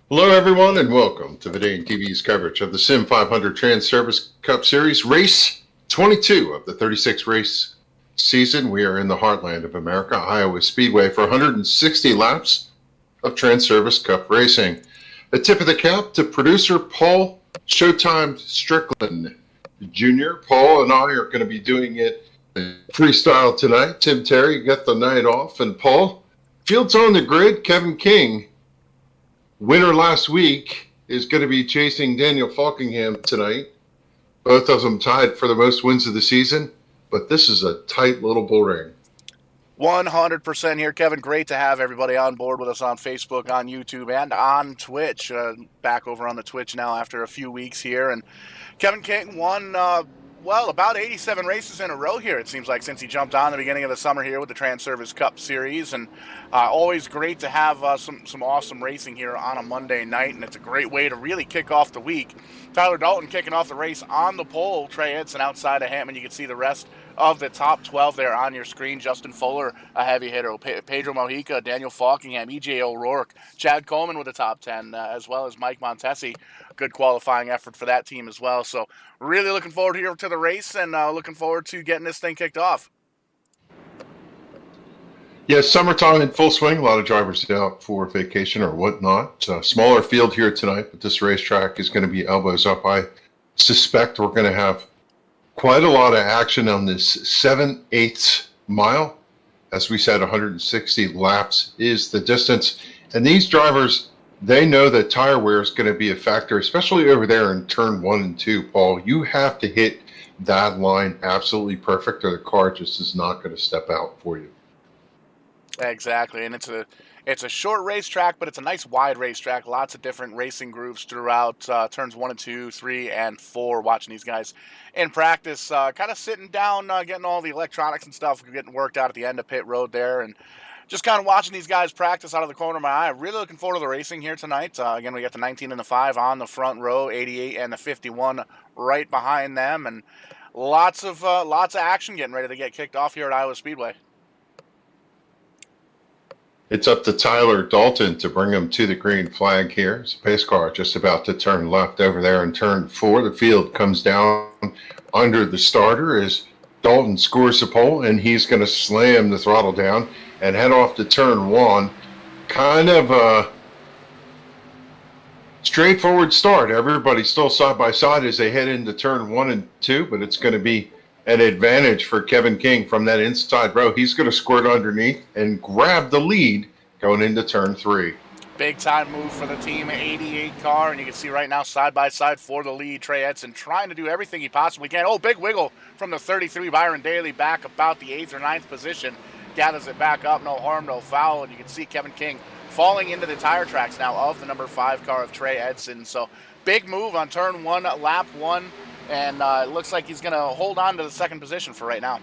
Hello, everyone, and welcome to Vidane TV's coverage of the SIM500 Transervice Cup Series, race 22 of the 36-race season. We are in the heartland of America, Iowa Speedway, for 160 laps of Transervice Cup racing. A tip of the cap to producer Paul Showtime Strickland Jr. Paul and I are going to be doing it freestyle tonight. Tim Terry got the night off, and Paul, field's on the grid. Kevin King, winner last week, is going to be chasing Daniel Faulkingham tonight. Both of them tied for the most wins of the season, but this is a tight little bull ring. 100% here, Kevin. Great to have everybody on board with us on Facebook, on YouTube, and on Twitch. Back over on the Twitch now after a few weeks here. And Kevin King won, about 87 races in a row here, it seems like, since he jumped on the beginning of the summer here with the Transervice Cup Series. And always great to have some awesome racing here on a Monday night, and it's a great way to really kick off the week. Tyler Dalton kicking off the race on the pole. Trey Edson outside of him, and you can see the rest of the top 12 there on your screen. Justin Fuller, a heavy hitter. Pedro Mojica, Daniel Faulkingham, E.J. O'Rourke, Chad Coleman with the top 10, as well as Mike Montesi. Good qualifying effort for that team as well. So really looking forward here to the race, and looking forward to getting this thing kicked off. Yes, summertime in full swing. A lot of drivers out for vacation or whatnot. Smaller field here tonight, but this racetrack is going to be elbows up. I suspect we're going to have quite a lot of action on this 7/8 mile. As we said, 160 laps is the distance. And these drivers, they know that tire wear is going to be a factor, especially over there in turn 1 and 2. Paul, you have to hit that line absolutely perfect, or the car just is not going to step out for you. Exactly, and it's a short racetrack, but it's a nice wide racetrack. Lots of different racing grooves throughout turns 1 and 2, 3, and 4. Watching these guys in practice, kind of sitting down, getting all the electronics and stuff getting worked out at the end of pit road there, and just kind of watching these guys practice out of the corner of my eye. Really looking forward to the racing here tonight. Again, we got the 19 and the 5 on the front row, 88 and the 51 right behind them, and lots of action getting ready to get kicked off here at Iowa Speedway. It's up to Tyler Dalton to bring him to the green flag here. It's a pace car just about to turn left over there in turn 4. The field comes down under the starter as Dalton scores the pole, and he's going to slam the throttle down and head off to turn 1. Kind of a straightforward start. Everybody's still side by side as they head into turn 1 and 2, but it's going to be an advantage for Kevin King from that inside row. He's going to squirt underneath and grab the lead going into turn 3. Big time move for the team 88 car, and you can see right now side by side for the lead, Trey Edson trying to do everything he possibly can. Oh, big wiggle from the 33, Byron Daly back about the 8th or 9th position. Gathers it back up, no harm, no foul, and you can see Kevin King falling into the tire tracks now of the number 5 car of Trey Edson. So big move on turn 1, lap 1. And it looks like he's going to hold on to the second position for right now.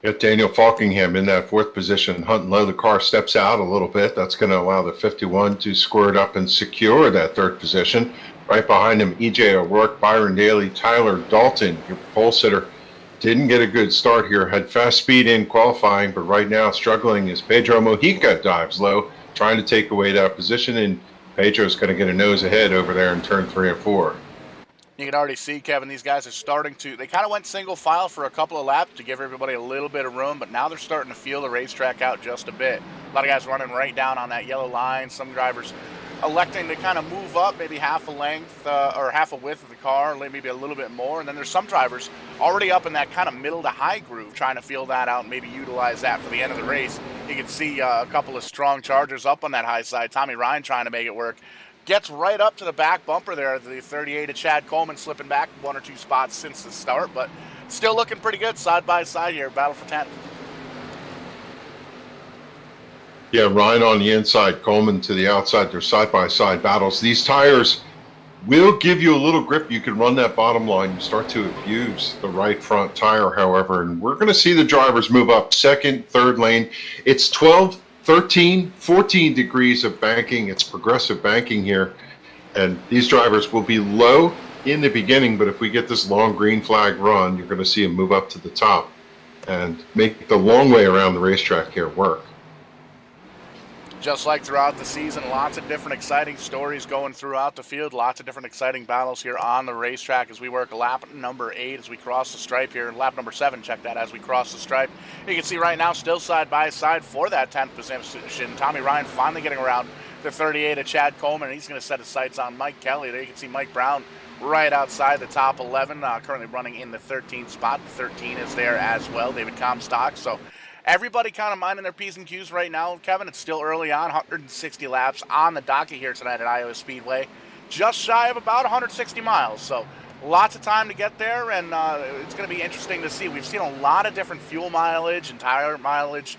Got Daniel Faulkingham in that 4th position, hunting low. The car steps out a little bit. That's going to allow the 51 to squirt up and secure that 3rd position. Right behind him, E.J. O'Rourke, Byron Daly, Tyler Dalton. Your pole sitter didn't get a good start here. Had fast speed in qualifying, but right now struggling as Pedro Mojica dives low, trying to take away that position, and Pedro's going to get a nose ahead over there in turn 3 and 4. You can already see, Kevin, these guys are starting to, they kind of went single file for a couple of laps to give everybody a little bit of room, but now they're starting to feel the racetrack out just a bit. A lot of guys running right down on that yellow line. Some drivers electing to kind of move up maybe half a length or half a width of the car, maybe a little bit more. And then there's some drivers already up in that kind of middle to high groove trying to feel that out and maybe utilize that for the end of the race. You can see a couple of strong chargers up on that high side. Tommy Ryan trying to make it work. Gets right up to the back bumper there. The 38 of Chad Coleman slipping back 1 or 2 spots since the start, but still looking pretty good side by side here. Battle for 10th. Yeah, Ryan on the inside, Coleman to the outside. They're side-by-side battles. These tires will give you a little grip. You can run that bottom line. You start to abuse the right front tire, however, and we're going to see the drivers move up 2nd, 3rd lane. It's 12, 13, 14 degrees of banking. It's progressive banking here, and these drivers will be low in the beginning, but if we get this long green flag run, you're going to see them move up to the top and make the long way around the racetrack here work. just like throughout the season, lots of different exciting stories going throughout the field, lots of different exciting battles here on the racetrack as we work lap number 8 as we cross the stripe here, lap number 7, check that, as we cross the stripe. You can see right now, still side by side for that 10th position. Tommy Ryan finally getting around the 38 of Chad Coleman, and he's going to set his sights on Mike Kelly. There you can see Mike Brown right outside the top 11, currently running in the 13th spot. 13 is there as well, David Comstock. So everybody kind of minding their P's and Q's right now, Kevin. It's still early on, 160 laps on the docket here tonight at Iowa Speedway. Just shy of about 160 miles, so lots of time to get there, and it's going to be interesting to see. We've seen a lot of different fuel mileage and tire mileage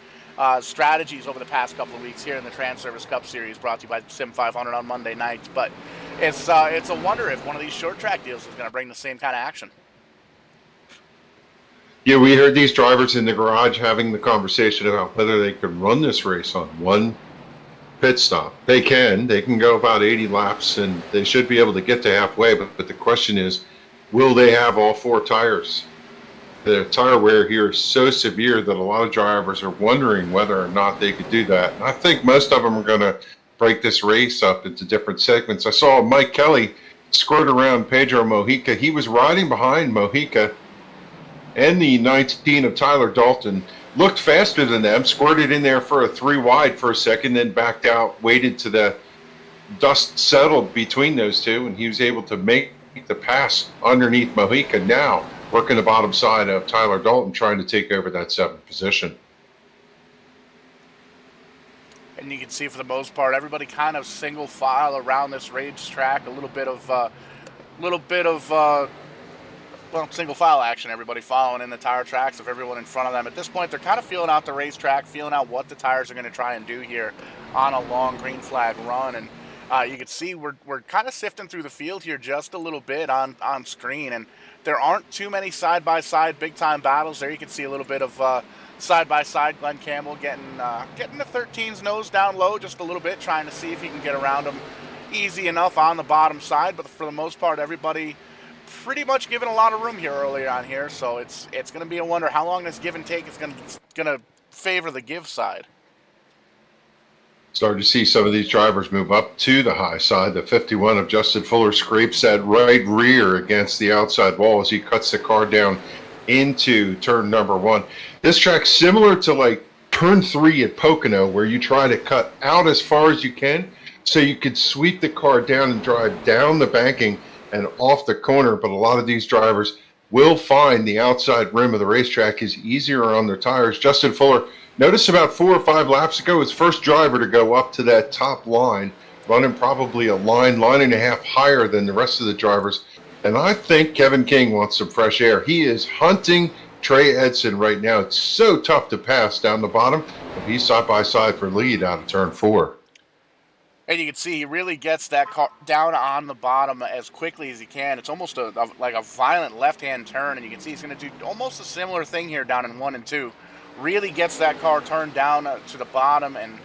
strategies over the past couple of weeks here in the Transervice Cup Series, brought to you by SIM500 on Monday nights. But it's a wonder if one of these short track deals is going to bring the same kind of action. Yeah, we heard these drivers in the garage having the conversation about whether they could run this race on one pit stop. They can go about 80 laps, and they should be able to get to halfway, but the question is, will they have all 4 tires? The tire wear here is so severe that a lot of drivers are wondering whether or not they could do that. And I think most of them are going to break this race up into different segments. I saw Mike Kelly squirt around Pedro Mojica. He was riding behind Mojica and the 19 of Tyler Dalton, looked faster than them, squirted in there for a 3 wide for a second, then backed out, waited to the dust settled between those two, and he was able to make the pass underneath Mojica. Now working the bottom side of Tyler Dalton, trying to take over that 7th position. And you can see for the most part, everybody kind of single file around this racetrack. A little bit of single file action. Everybody following in the tire tracks of everyone in front of them. At this point, they're kind of feeling out the racetrack, feeling out what the tires are going to try and do here on a long green flag run. And you can see we're kind of sifting through the field here just a little bit on screen, and there aren't too many side-by-side big-time battles. There you can see a little bit of side-by-side. Glenn Campbell getting the 13's nose down low just a little bit, trying to see if he can get around him easy enough on the bottom side. But for the most part, everybody pretty much given a lot of room here earlier on here. So it's going to be a wonder how long this give and take is going to favor the give side. Starting to see some of these drivers move up to the high side. The 51 of Justin Fuller scrapes that right rear against the outside wall as he cuts the car down into turn number 1. This track's similar to like turn 3 at Pocono, where you try to cut out as far as you can so you could sweep the car down and drive down the banking and off the corner. But a lot of these drivers will find the outside rim of the racetrack is easier on their tires. Justin Fuller, notice about 4 or 5 laps ago, his first driver to go up to that top line, running probably a line and a half higher than the rest of the drivers. And I think Kevin King wants some fresh air. He is hunting Trey Edson right now. It's so tough to pass down the bottom, but he's side by side for lead out of turn 4. And you can see he really gets that car down on the bottom as quickly as he can. It's almost like a violent left-hand turn, and you can see he's going to do almost a similar thing here down in 1 and 2. Really gets that car turned down to the bottom and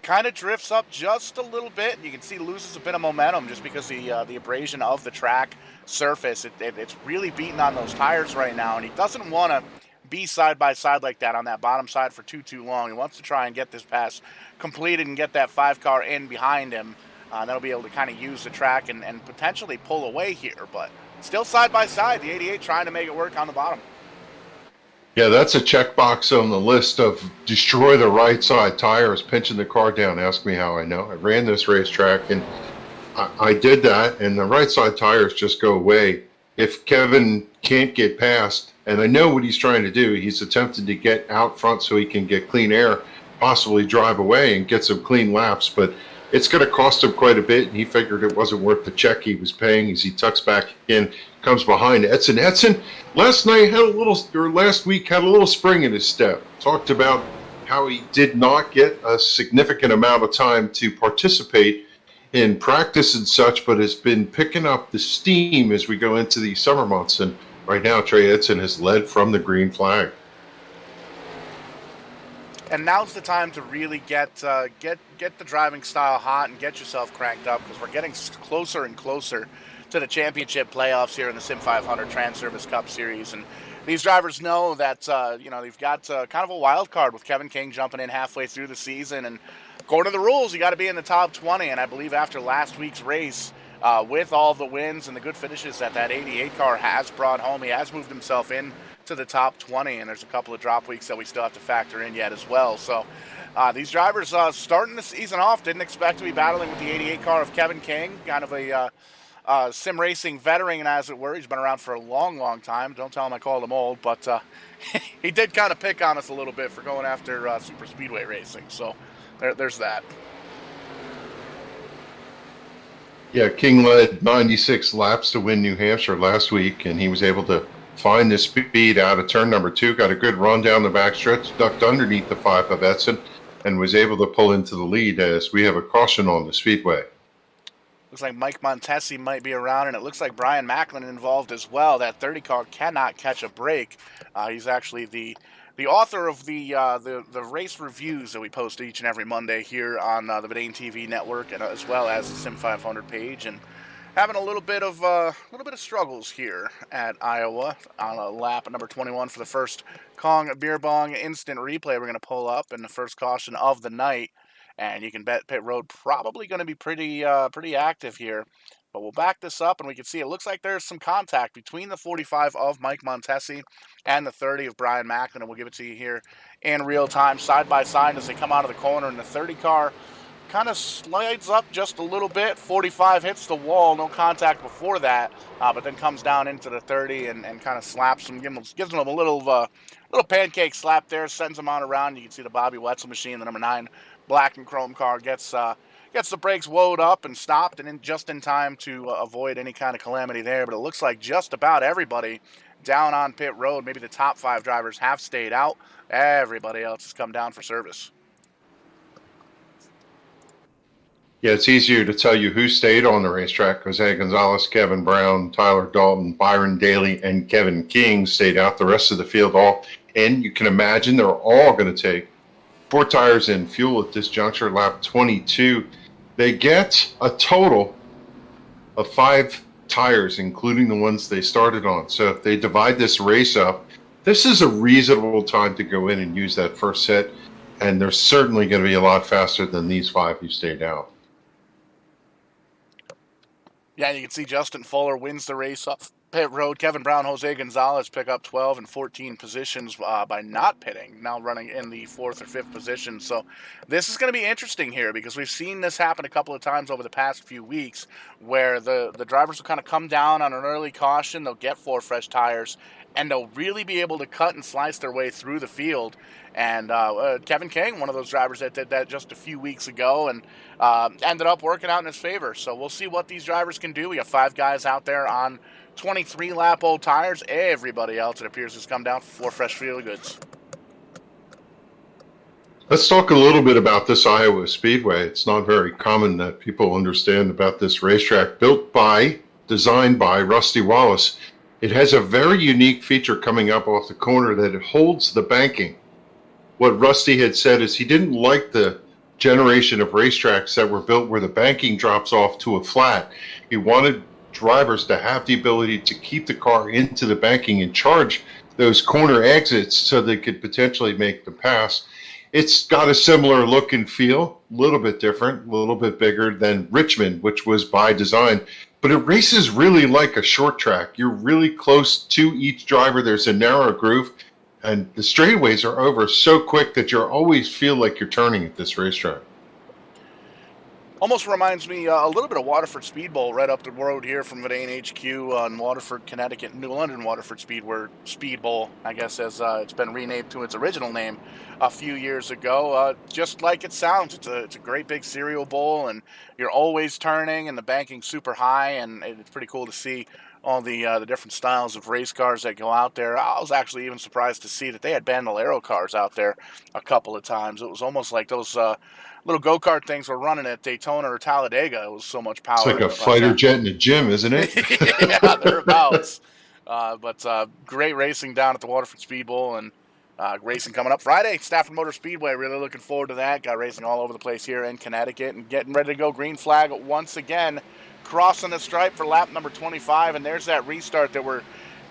kind of drifts up just a little bit. You can see loses a bit of momentum just because the abrasion of the track surface. It's really beating on those tires right now, and he doesn't want to be side by side like that on that bottom side for too long. He wants to try and get this pass completed and get that 5 car in behind him. That'll be able to kind of use the track and potentially pull away here, but still side by side. The 88 trying to make it work on the bottom. Yeah, that's a checkbox on the list of destroy the right side tires, pinching the car down. Ask me how I know. I ran this racetrack, and I did that, and the right side tires just go away. If Kevin can't get past, and I know what he's trying to do, he's attempting to get out front so he can get clean air, possibly drive away and get some clean laps, but it's going to cost him quite a bit, and he figured it wasn't worth the check he was paying as he tucks back in, comes behind Edson. Edson last week had a little spring in his step. Talked about how he did not get a significant amount of time to participate in practice and such, but has been picking up the steam as we go into the summer months. And right now, Trey Edson has led from the green flag. And now's the time to really get the driving style hot and get yourself cranked up, because we're getting closer and closer to the championship playoffs here in the SIM500 Transervice Cup Series. And these drivers know that they've got kind of a wild card with Kevin King jumping in halfway through the season, and according to the rules, you got to be in the top 20. And I believe after last week's race, with all the wins and the good finishes that 88 car has brought home, he has moved himself in to the top 20. And there's a couple of drop weeks that we still have to factor in yet as well. So these drivers starting the season off didn't expect to be battling with the 88 car of Kevin King, kind of a sim racing veteran, as it were. He's been around for a long, long time. Don't tell him I called him old, but he did kind of pick on us a little bit for going after super speedway racing. So there's that. Yeah, King led 96 laps to win New Hampshire last week, and he was able to find the speed out of turn number 2, got a good run down the backstretch, ducked underneath the 5 of Edson, and was able to pull into the lead as we have a caution on the speedway. Looks like Mike Montesi might be around, and it looks like Brian Macklin involved as well. That 30 car cannot catch a break. He's actually the author of the race reviews that we post each and every Monday here on the Verdane TV network, and as well as the SIM500 page, and having a little bit of struggles here at Iowa on a lap number 21 for the first Kong Beer Bong instant replay we're going to pull up in the first caution of the night. And you can bet pit road probably going to be pretty active here. But we'll back this up, and we can see it looks like there's some contact between the 45 of Mike Montesi and the 30 of Brian Macklin. And we'll give it to you here in real time, side by side, as they come out of the corner. And the 30 car kind of slides up just a little bit. 45 hits the wall, no contact before that, but then comes down into the 30 and kind of slaps him, gives him a little pancake slap there, sends him on around. You can see the Bobby Wetzel machine, the number 9 black and chrome car, gets the brakes woed up and stopped, and just in time to avoid any kind of calamity there. But it looks like just about everybody down on pit road, maybe the top 5 drivers, have stayed out. Everybody else has come down for service. Yeah, it's easier to tell you who stayed on the racetrack. Jose Gonzalez, Kevin Brown, Tyler Dalton, Byron Daly, and Kevin King stayed out. The rest of the field all in. You can imagine they're all going to take 4 tires in fuel at this juncture, lap 22. They get a total of 5 tires, including the ones they started on. So if they divide this race up, this is a reasonable time to go in and use that first set. And they're certainly going to be a lot faster than these 5 who stayed out. Yeah, you can see Justin Fuller wins the race up pit road. Kevin Brown, Jose Gonzalez pick up 12 and 14 positions by not pitting, now running in the 4th or 5th position. So this is going to be interesting here, because we've seen this happen a couple of times over the past few weeks, where the drivers will kind of come down on an early caution. They'll get 4 fresh tires, and they'll really be able to cut and slice their way through the field. And Kevin King, one of those drivers that did that just a few weeks ago, and ended up working out in his favor. So we'll see what these drivers can do. We have 5 guys out there on 23-lap old tires. Everybody else, it appears, has come down for 4 fresh field goods. Let's talk a little bit about this Iowa Speedway. It's not very common that people understand about this racetrack. Designed by Rusty Wallace. It has a very unique feature coming up off the corner, that it holds the banking. What Rusty had said is he didn't like the generation of racetracks that were built where the banking drops off to a flat. He wanted drivers to have the ability to keep the car into the banking and charge those corner exits so they could potentially make the pass. It's got a similar look and feel, a little bit different, a little bit bigger than Richmond, which was by design. But it races really like a short track. You're really close to each driver. There's a narrow groove, and the straightaways are over so quick that you always feel like you're turning at this racetrack. Almost reminds me a little bit of Waterford Speed Bowl right up the road here from Verdane HQ on Waterford, Connecticut. New London Waterford Speed Bowl, I guess, as it's been renamed to its original name a few years ago. Just like it sounds, it's a great big cereal bowl, and you're always turning, and the banking's super high, and it's pretty cool to see all the different styles of race cars that go out there. I was actually even surprised to see that they had Bandolero cars out there a couple of times. It was almost like those little go-kart things were running at Daytona or Talladega. It was so much power. It's like a fighter jet in a gym, isn't it? Yeah, thereabouts. But great racing down at the Waterford Speed Bowl, and racing coming up Friday. Stafford Motor Speedway, really looking forward to that. Got racing all over the place here in Connecticut, and getting ready to go green flag once again, crossing the stripe for lap number 25. And there's that restart that we're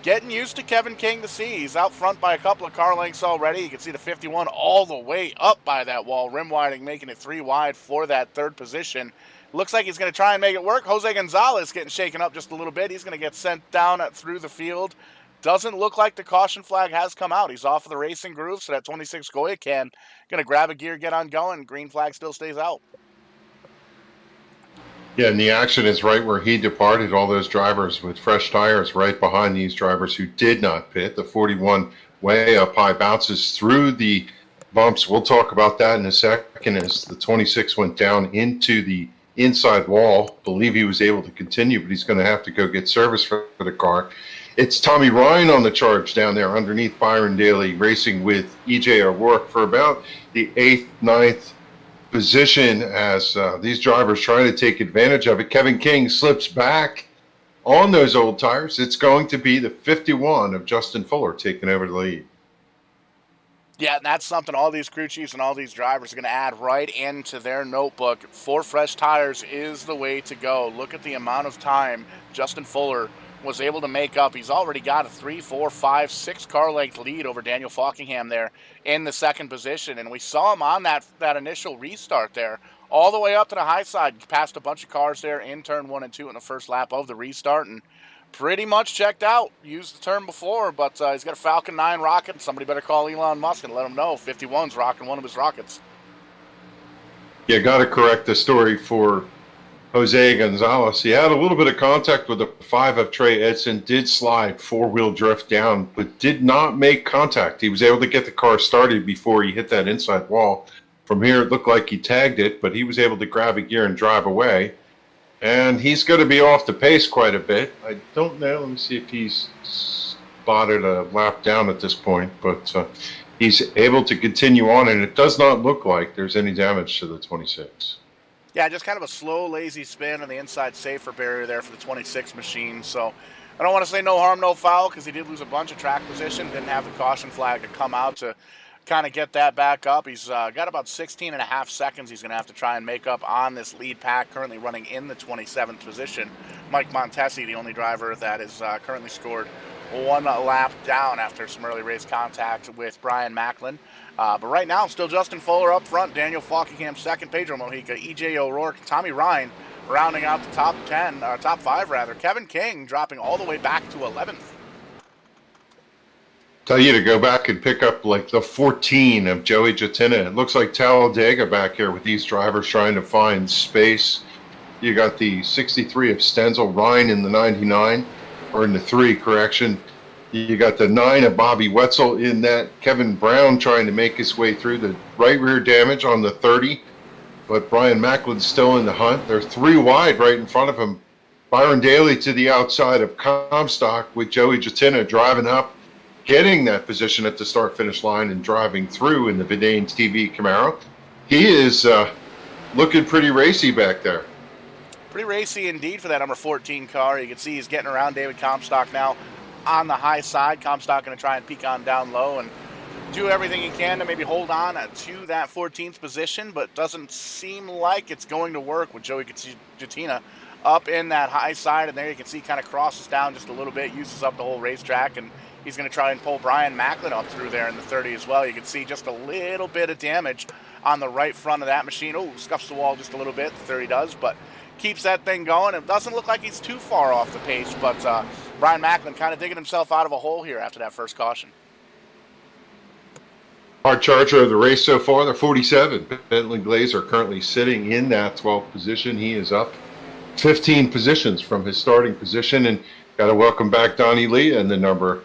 Getting used to Kevin King to see. He's out front by a couple of car lengths already. You can see the 51 all the way up by that wall, rim widening, making it 3 wide for that third position. Looks like he's going to try and make it work. Jose Gonzalez getting shaken up just a little bit. He's going to get sent down through the field. Doesn't look like the caution flag has come out. He's off of the racing groove, so that 26 Goya can going to grab a gear, get on going. Green flag still stays out. Yeah, and the action is right where he departed. All those drivers with fresh tires right behind these drivers who did not pit. The 41 way up high bounces through the bumps. We'll talk about that in a second as the 26 went down into the inside wall. Believe he was able to continue, but he's going to have to go get service for the car. It's Tommy Ryan on the charge down there underneath Byron Daly, racing with E.J. O'Rourke for about the 8th, 9th position as these drivers trying to take advantage of it. Kevin King slips back on those old tires. It's going to be the 51 of Justin Fuller taking over the lead. Yeah, and that's something all these crew chiefs and all these drivers are going to add right into their notebook. 4 fresh tires is the way to go. Look at the amount of time Justin Fuller was able to make up. He's already got a 3, 4, 5, 6 car length lead over Daniel Faulkingham there in the second position. And we saw him on that initial restart there, all the way up to the high side. Passed a bunch of cars there in turn 1 and 2 in the first lap of the restart, and pretty much checked out. Used the term before, but he's got a Falcon 9 rocket. Somebody better call Elon Musk and let him know 51's rocking one of his rockets. Yeah, got to correct the story for Jose Gonzalez. He had a little bit of contact with the 5 of Trey Edson, did slide 4-wheel drift down, but did not make contact. He was able to get the car started before he hit that inside wall. From here, it looked like he tagged it, but he was able to grab a gear and drive away. And he's going to be off the pace quite a bit. I don't know. Let me see if he's spotted a lap down at this point, but he's able to continue on, and it does not look like there's any damage to the 26. Yeah, just kind of a slow, lazy spin on the inside safer barrier there for the 26 machine. So I don't want to say no harm, no foul, because he did lose a bunch of track position. Didn't have the caution flag to come out to kind of get that back up. He's got about 16 and a half seconds he's going to have to try and make up on this lead pack, currently running in the 27th position. Mike Montesi, the only driver that is currently scored 1 lap down after some early race contact with Brian Macklin. But right now, still Justin Fuller up front, Daniel Faulkingham second, Pedro Mojica, E.J. O'Rourke, Tommy Ryan rounding out the top 10, or top 5 rather. Kevin King dropping all the way back to 11th. Tell you to go back and pick up like the 14 of Joey Jatina. It looks like Talladega back here with these drivers trying to find space. You got the 63 of Stenzel, Ryan in the 99, or in the 3, correction. You got the 9 of Bobby Wetzel in that. Kevin Brown trying to make his way through the right rear damage on the 30. But Brian Macklin's still in the hunt. They're 3 wide right in front of him. Byron Daly to the outside of Comstock with Joey Jatina driving up, getting that position at the start-finish line and driving through in the Vidane TV Camaro. He is looking pretty racy back there. Pretty racy indeed for that number 14 car. You can see he's getting around David Comstock now on the high side. Comstock going to try and peek on down low and do everything he can to maybe hold on to that 14th position, but doesn't seem like it's going to work with Joey Jatina up in that high side. And there you can see kind of crosses down just a little bit, uses up the whole racetrack, and he's going to try and pull Brian Macklin up through there in the 30 as well. You can see just a little bit of damage on the right front of that machine. Oh, scuffs the wall just a little bit, the 30 does, but keeps that thing going. It doesn't look like he's too far off the pace, but Brian Macklin kind of digging himself out of a hole here after that first caution. Hard charger of the race so far, the 47. Bentley Glazer currently sitting in that 12th position. He is up 15 positions from his starting position, and got to welcome back Donnie Lee and the number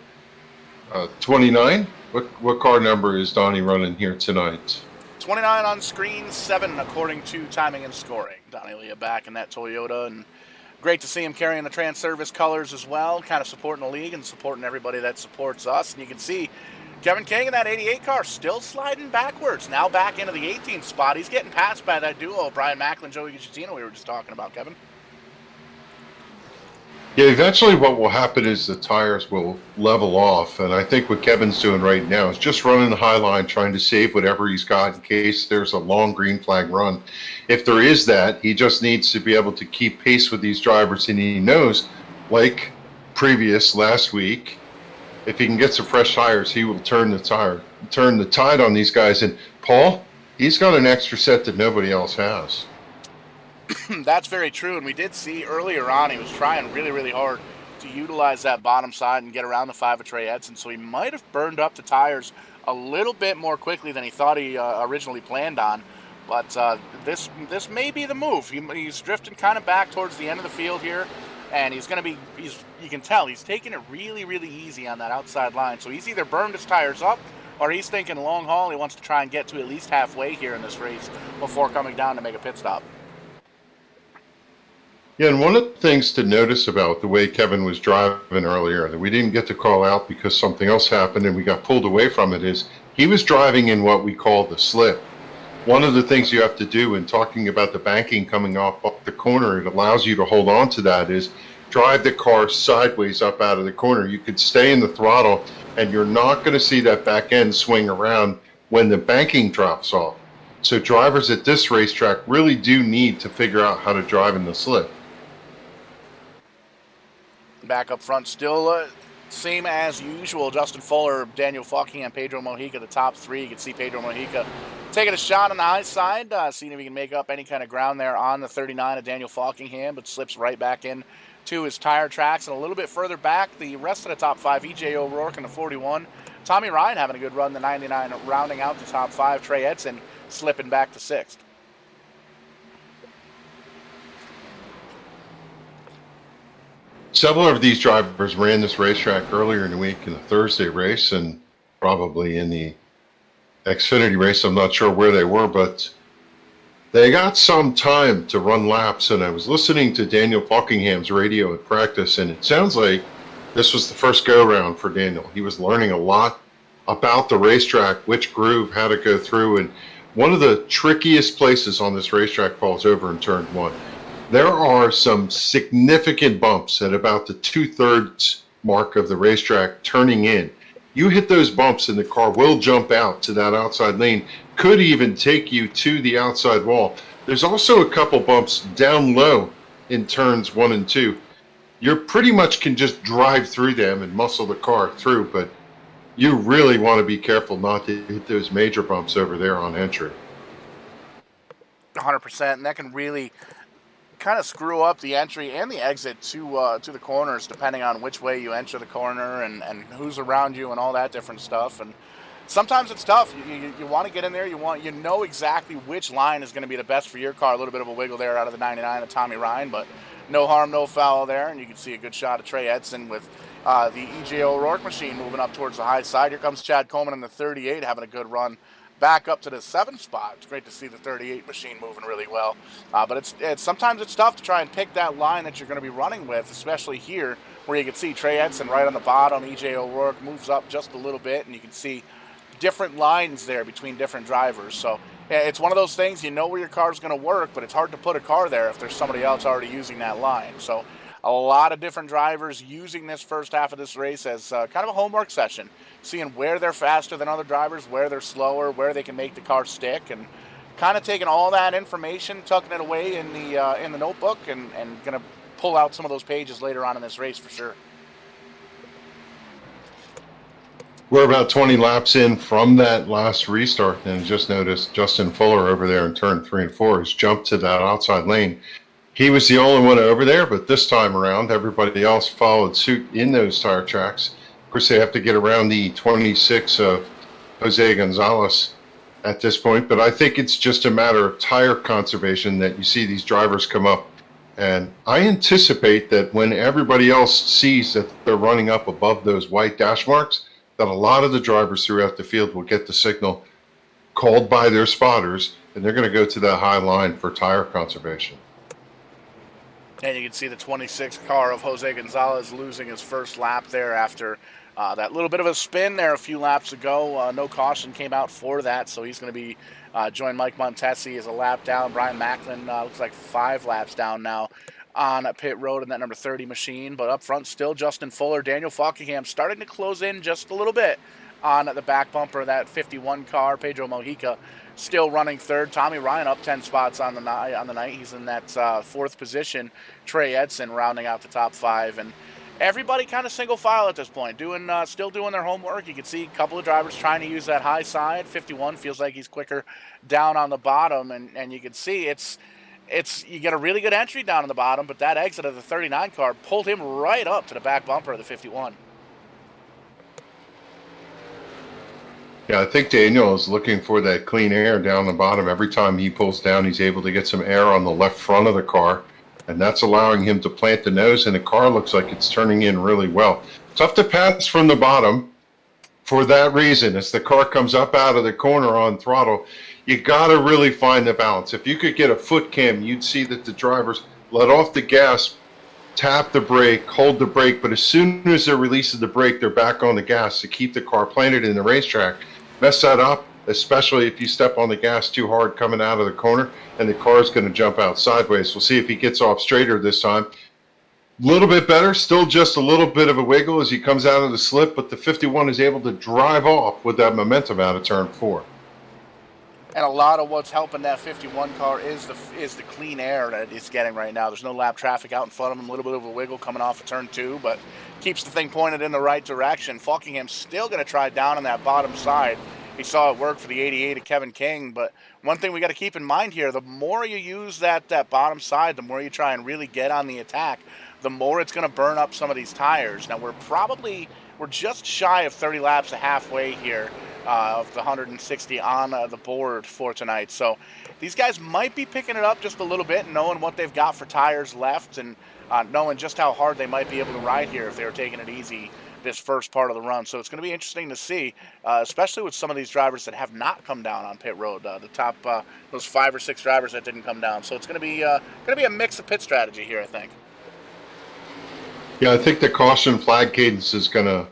29. What car number is Donnie running here tonight? 29 on screen, 7 according to timing and scoring. Donnie Lee back in that Toyota, and great to see him carrying the Transervice colors as well, kind of supporting the league and supporting everybody that supports us. And you can see Kevin King in that 88 car still sliding backwards, now back into the 18th spot. He's getting passed by that duo, Brian Macklin, Joey Gattino, we were just talking about, Kevin. Yeah, eventually what will happen is the tires will level off, and I think what Kevin's doing right now is just running the high line, trying to save whatever he's got in case there's a long green flag run. If there is that, he just needs to be able to keep pace with these drivers, and he knows, like previous last week, if he can get some fresh tires, he will turn the tide on these guys. And Paul, he's got an extra set that nobody else has. That's very true, and we did see earlier on he was trying really, really hard to utilize that bottom side and get around the 5 of Trey Edson, so he might have burned up the tires a little bit more quickly than he thought he originally planned on. But this may be the move. He's drifting kind of back towards the end of the field here, and he's going to be, you can tell he's taking it really, really easy on that outside line. So he's either burned his tires up, or he's thinking long haul. He wants to try and get to at least halfway here in this race before coming down to make a pit stop. Yeah, and one of the things to notice about the way Kevin was driving earlier that we didn't get to call out because something else happened and we got pulled away from it is he was driving in what we call the slip. One of the things you have to do in talking about the banking coming off the corner, it allows you to hold on to that, is drive the car sideways up out of the corner. You could stay in the throttle and you're not going to see that back end swing around when the banking drops off. So drivers at this racetrack really do need to figure out how to drive in the slip. Back up front, still same as usual. Justin Fuller, Daniel Faulkingham, and Pedro Mojica, the top three. You can see Pedro Mojica taking a shot on the high side, seeing if he can make up any kind of ground there on the 39 of Daniel Faulkingham, but slips right back in to his tire tracks. And a little bit further back, the rest of the top five, E.J. O'Rourke in the 41. Tommy Ryan having a good run, the 99, rounding out the top five. Trey Edson slipping back to sixth. Several of these drivers ran this racetrack earlier in the week in the Thursday race and probably in the Xfinity race. I'm not sure where they were, but they got some time to run laps. And I was listening to Daniel Faulkingham's radio at practice, and it sounds like this was the first go-around for Daniel. He was learning a lot about the racetrack, which groove, how to go through. And one of the trickiest places on this racetrack falls over in turn one. There are some significant bumps at about the 2/3 mark of the racetrack turning in. You hit those bumps and the car will jump out to that outside lane, could even take you to the outside wall. There's also a couple bumps down low in turns 1 and 2. You pretty much can just drive through them and muscle the car through, but you really want to be careful not to hit those major bumps over there on entry. 100%, and that can really kind of screw up the entry and the exit to the corners, depending on which way you enter the corner and who's around you and all that different stuff. And sometimes it's tough. You want to get in there. You know exactly which line is going to be the best for your car. A little bit of a wiggle there out of the 99 of Tommy Ryan, but no harm, no foul there. And you can see a good shot of Trey Edson with the E.J. O'Rourke machine moving up towards the high side. Here comes Chad Coleman in the 38, having a good run back up to the 7th spot. It's great to see the 38 machine moving really well. But it's sometimes it's tough to try and pick that line that you're going to be running with, especially here where you can see Trey Edson right on the bottom. E.J. O'Rourke moves up just a little bit, and you can see different lines there between different drivers. So it's one of those things, you know where your car's going to work, but it's hard to put a car there if there's somebody else already using that line. So a lot of different drivers using this first half of this race as kind of a homework session, seeing where they're faster than other drivers, where they're slower, where they can make the car stick, and kind of taking all that information, tucking it away in the notebook, and going to pull out some of those pages later on in this race for sure. We're about 20 laps in from that last restart, and just noticed Justin Fuller over there in turn 3 and 4 has jumped to that outside lane. He was the only one over there, but this time around, everybody else followed suit in those tire tracks. Of course, they have to get around the 26 of Jose Gonzalez at this point, but I think it's just a matter of tire conservation that you see these drivers come up. And I anticipate that when everybody else sees that they're running up above those white dash marks, that a lot of the drivers throughout the field will get the signal called by their spotters, and they're going to go to that high line for tire conservation. And you can see the 26 car of Jose Gonzalez losing his first lap there after that little bit of a spin there a few laps ago. No caution came out for that, so he's going to be join Mike Montesi as a lap down. Brian Macklin looks like 5 laps down now on pit road in that number 30 machine. But up front still Justin Fuller, Daniel Faulkingham starting to close in just a little bit on the back bumper of that 51 car. Pedro Mojica still running third. Tommy Ryan up 10 spots on the night. He's in that 4th position. Trey Edson rounding out the top 5. And everybody kind of single file at this point, still doing their homework. You can see a couple of drivers trying to use that high side. 51 feels like he's quicker down on the bottom, and you can see it's you get a really good entry down on the bottom, but that exit of the 39 car pulled him right up to the back bumper of the 51. Yeah, I think Daniel is looking for that clean air down the bottom. Every time he pulls down, he's able to get some air on the left front of the car, and that's allowing him to plant the nose, and the car looks like it's turning in really well. Tough to pass from the bottom for that reason. As the car comes up out of the corner on throttle, you got to really find the balance. If you could get a foot cam, you'd see that the drivers let off the gas, tap the brake, hold the brake, but as soon as they're releasing the brake, they're back on the gas to keep the car planted in the racetrack. Mess that up, especially if you step on the gas too hard coming out of the corner, and the car is going to jump out sideways. We'll see if he gets off straighter this time. A little bit better, still just a little bit of a wiggle as he comes out of the slip, but the 51 is able to drive off with that momentum out of turn 4. And a lot of what's helping that 51 car is the clean air that it's getting right now. There's no lap traffic out in front of him. A little bit of a wiggle coming off of turn 2, but keeps the thing pointed in the right direction. Faulkingham's still going to try down on that bottom side. He saw it work for the 88 of Kevin King, but one thing we got to keep in mind here, the more you use that bottom side, the more you try and really get on the attack, the more it's going to burn up some of these tires. Now, we're just shy of 30 laps to halfway here. Of the 160 on the board for tonight. So these guys might be picking it up just a little bit, knowing what they've got for tires left, and knowing just how hard they might be able to ride here if they were taking it easy this first part of the run. So it's going to be interesting to see, especially with some of these drivers that have not come down on pit road, the top those 5 or 6 drivers that didn't come down. So it's going to be a mix of pit strategy here, I think. Yeah, I think the caution flag cadence is going to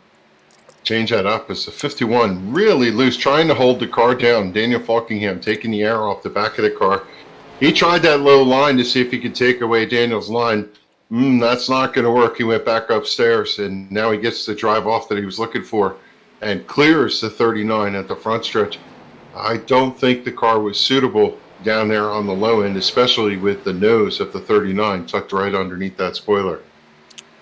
change that up as the 51 really loose, trying to hold the car down. Daniel Faulkingham taking the air off the back of the car. He tried that low line to see if he could take away Daniel's line. That's not going to work. He went back upstairs, and now he gets the drive off that he was looking for and clears the 39 at the front stretch. I don't think the car was suitable down there on the low end, especially with the nose of the 39 tucked right underneath that spoiler.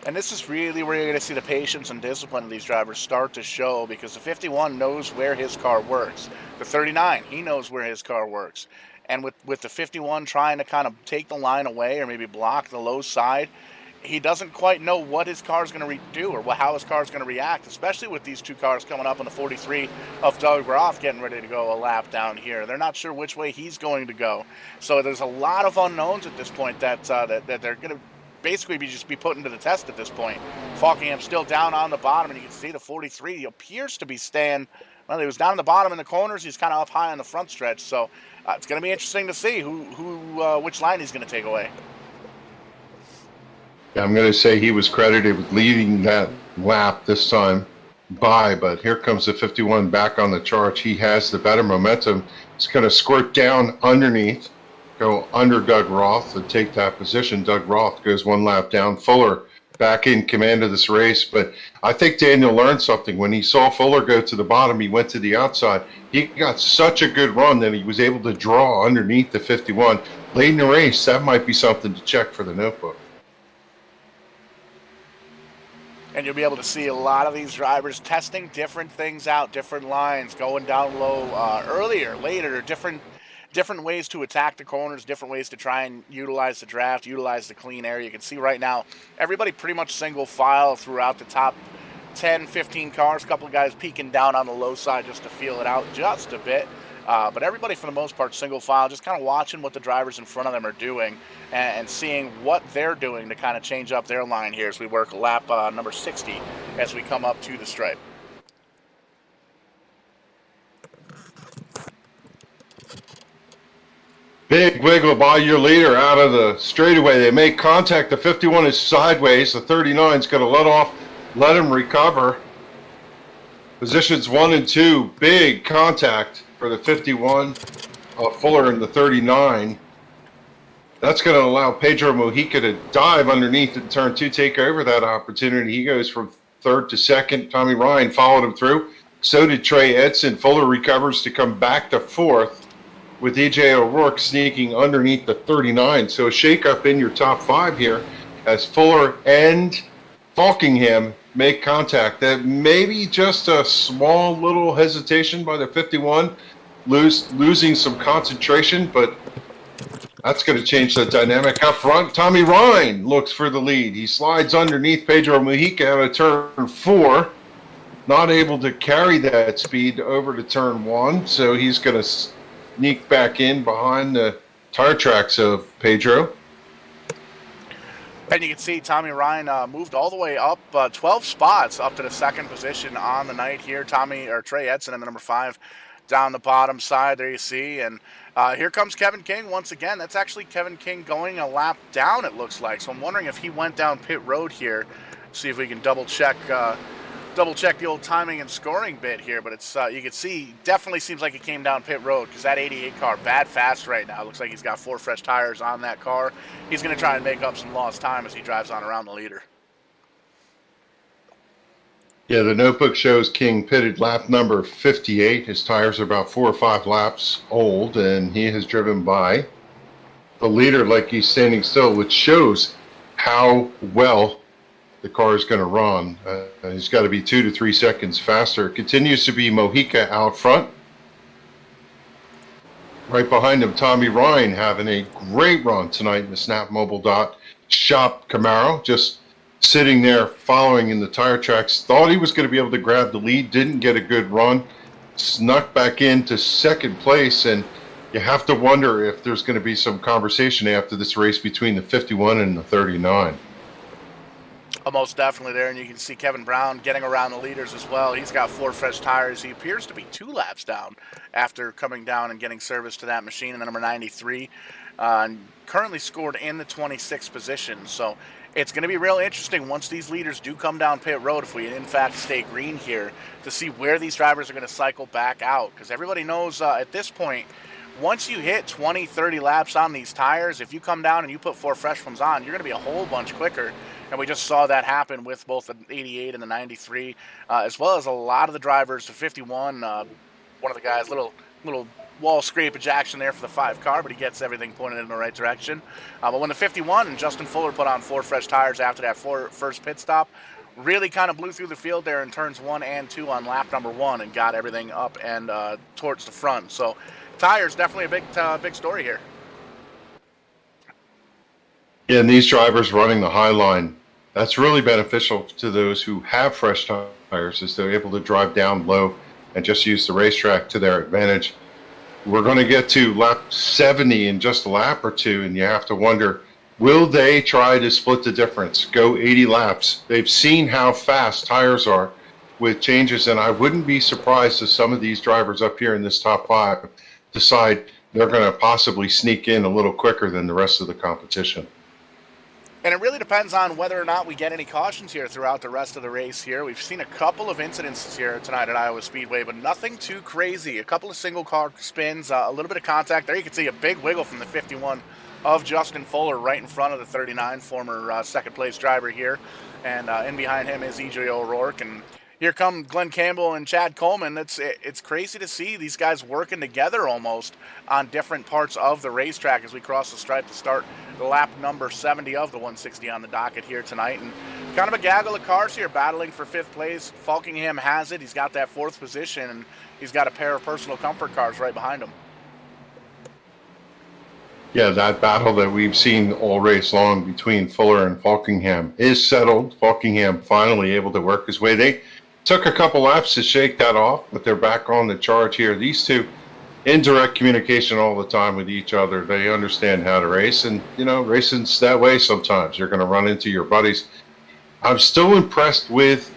And this is really where you're going to see the patience and discipline of these drivers start to show, because the 51 knows where his car works. The 39, he knows where his car works. And with the 51 trying to kind of take the line away or maybe block the low side, he doesn't quite know what his car is going to do or how his car is going to react, especially with these 2 cars coming up on the 43 of Doug Roth getting ready to go a lap down here. They're not sure which way he's going to go. So there's a lot of unknowns at this point that they're going to basically be put into the test at this point. Faulkingham still down on the bottom, and you can see the 43. He appears to be staying. Well, he was down on the bottom in the corners. He's kind of up high on the front stretch. So it's going to be interesting to see which line he's going to take away. Yeah, I'm going to say he was credited with leading that lap this time by, but here comes the 51 back on the charge. He has the better momentum. He's going to squirt down underneath, go under Doug Roth and take that position. Doug Roth goes 1 lap down. Fuller back in command of this race, but I think Daniel learned something. When he saw Fuller go to the bottom, he went to the outside. He got such a good run that he was able to draw underneath the 51. Late in the race, that might be something to check for the notebook. And you'll be able to see a lot of these drivers testing different things out, different lines, going down low earlier, later, different ways to attack the corners, different ways to try and utilize the draft, utilize the clean air. You can see right now, everybody pretty much single file throughout the top 10, 15 cars. A couple of guys peeking down on the low side just to feel it out just a bit. But everybody, for the most part, single file, just kind of watching what the drivers in front of them are doing and seeing what they're doing to kind of change up their line here as we work lap number 60 as we come up to the stripe. Big wiggle by your leader out of the straightaway. They make contact. The 51 is sideways. The 39 is going to let him recover. Positions 1 and 2, big contact for the 51. Fuller in the 39. That's going to allow Pedro Mojica to dive underneath in turn 2, take over that opportunity. He goes from 3rd to 2nd. Tommy Ryan followed him through. So did Trey Edson. Fuller recovers to come back to 4th, with E.J. O'Rourke sneaking underneath the 39. So a shakeup in your top 5 here as Fuller and Faulkingham make contact. That maybe just a small little hesitation by the 51, losing some concentration, but that's going to change the dynamic up front. Tommy Ryan looks for the lead. He slides underneath Pedro Mujica out of turn 4. Not able to carry that speed over to turn 1, so he's going to sneak back in behind the tire tracks of Pedro. And you can see Tommy Ryan moved all the way up 12 spots up to the second position on the night here. Trey Edson in the number 5 down the bottom side there you see. And here comes Kevin King once again. That's actually Kevin King going a lap down, it looks like. So I'm wondering if he went down pit road here. See if we can double check the old timing and scoring bit here, but it's you can see definitely seems like he came down pit road because that 88 car bad fast right now. Looks like he's got 4 fresh tires on that car. He's going to try and make up some lost time as he drives on around the leader. Yeah, the notebook shows King pitted lap number 58. His tires are about 4 or 5 laps old, and he has driven by the leader like he's standing still, which shows how well the car is going to run. He's got to be 2 to 3 seconds faster. It continues to be Mujica out front. Right behind him, Tommy Ryan having a great run tonight in the Snap Mobile Dot Shop Camaro, just sitting there following in the tire tracks. Thought he was going to be able to grab the lead, didn't get a good run, snuck back into second place, and you have to wonder if there's going to be some conversation after this race between the 51 and the 39. Most definitely there, and you can see Kevin Brown getting around the leaders as well. He's got 4 fresh tires. He appears to be 2 laps down after coming down and getting service to that machine in the number 93. And currently scored in the 26th position. So it's going to be real interesting once these leaders do come down pit road, if we in fact stay green here, to see where these drivers are going to cycle back out. Because everybody knows at this point, once you hit 20, 30 laps on these tires, if you come down and you put 4 fresh ones on, you're going to be a whole bunch quicker. And we just saw that happen with both the 88 and the 93, as well as a lot of the drivers. The 51, one of the guys, little wall scrapage action there for the 5 car, but he gets everything pointed in the right direction. But when the 51, Justin Fuller put on 4 fresh tires after that first pit stop, really kind of blew through the field there in turns 1 and 2 on lap number 1 and got everything up and towards the front. So tires definitely a big story here. Yeah, and these drivers running the high line, that's really beneficial to those who have fresh tires, as they're able to drive down low and just use the racetrack to their advantage. We're going to get to lap 70 in just a lap or two, and you have to wonder, will they try to split the difference, go 80 laps? They've seen how fast tires are with changes, and I wouldn't be surprised if some of these drivers up here in this top 5 decide they're going to possibly sneak in a little quicker than the rest of the competition. And it really depends on whether or not we get any cautions here throughout the rest of the race here. We've seen a couple of incidences here tonight at Iowa Speedway, but nothing too crazy. A couple of single car spins, a little bit of contact. There you can see a big wiggle from the 51 of Justin Fuller right in front of the 39, former second place driver here. And in behind him is E.J. O'Rourke. And here come Glenn Campbell and Chad Coleman. It's crazy to see these guys working together almost on different parts of the racetrack as we cross the stripe to start lap number 70 of the 160 on the docket here tonight. And kind of a gaggle of cars here battling for 5th place. Faulkingham has it. He's got that 4th position, and he's got a pair of personal comfort cars right behind him. Yeah, that battle that we've seen all race long between Fuller and Faulkingham is settled. Faulkingham finally able to work his way. They took a couple laps to shake that off, but they're back on the charge here. These two in direct communication all the time with each other. They understand how to race, and racing's that way sometimes. You're going to run into your buddies. I'm still impressed with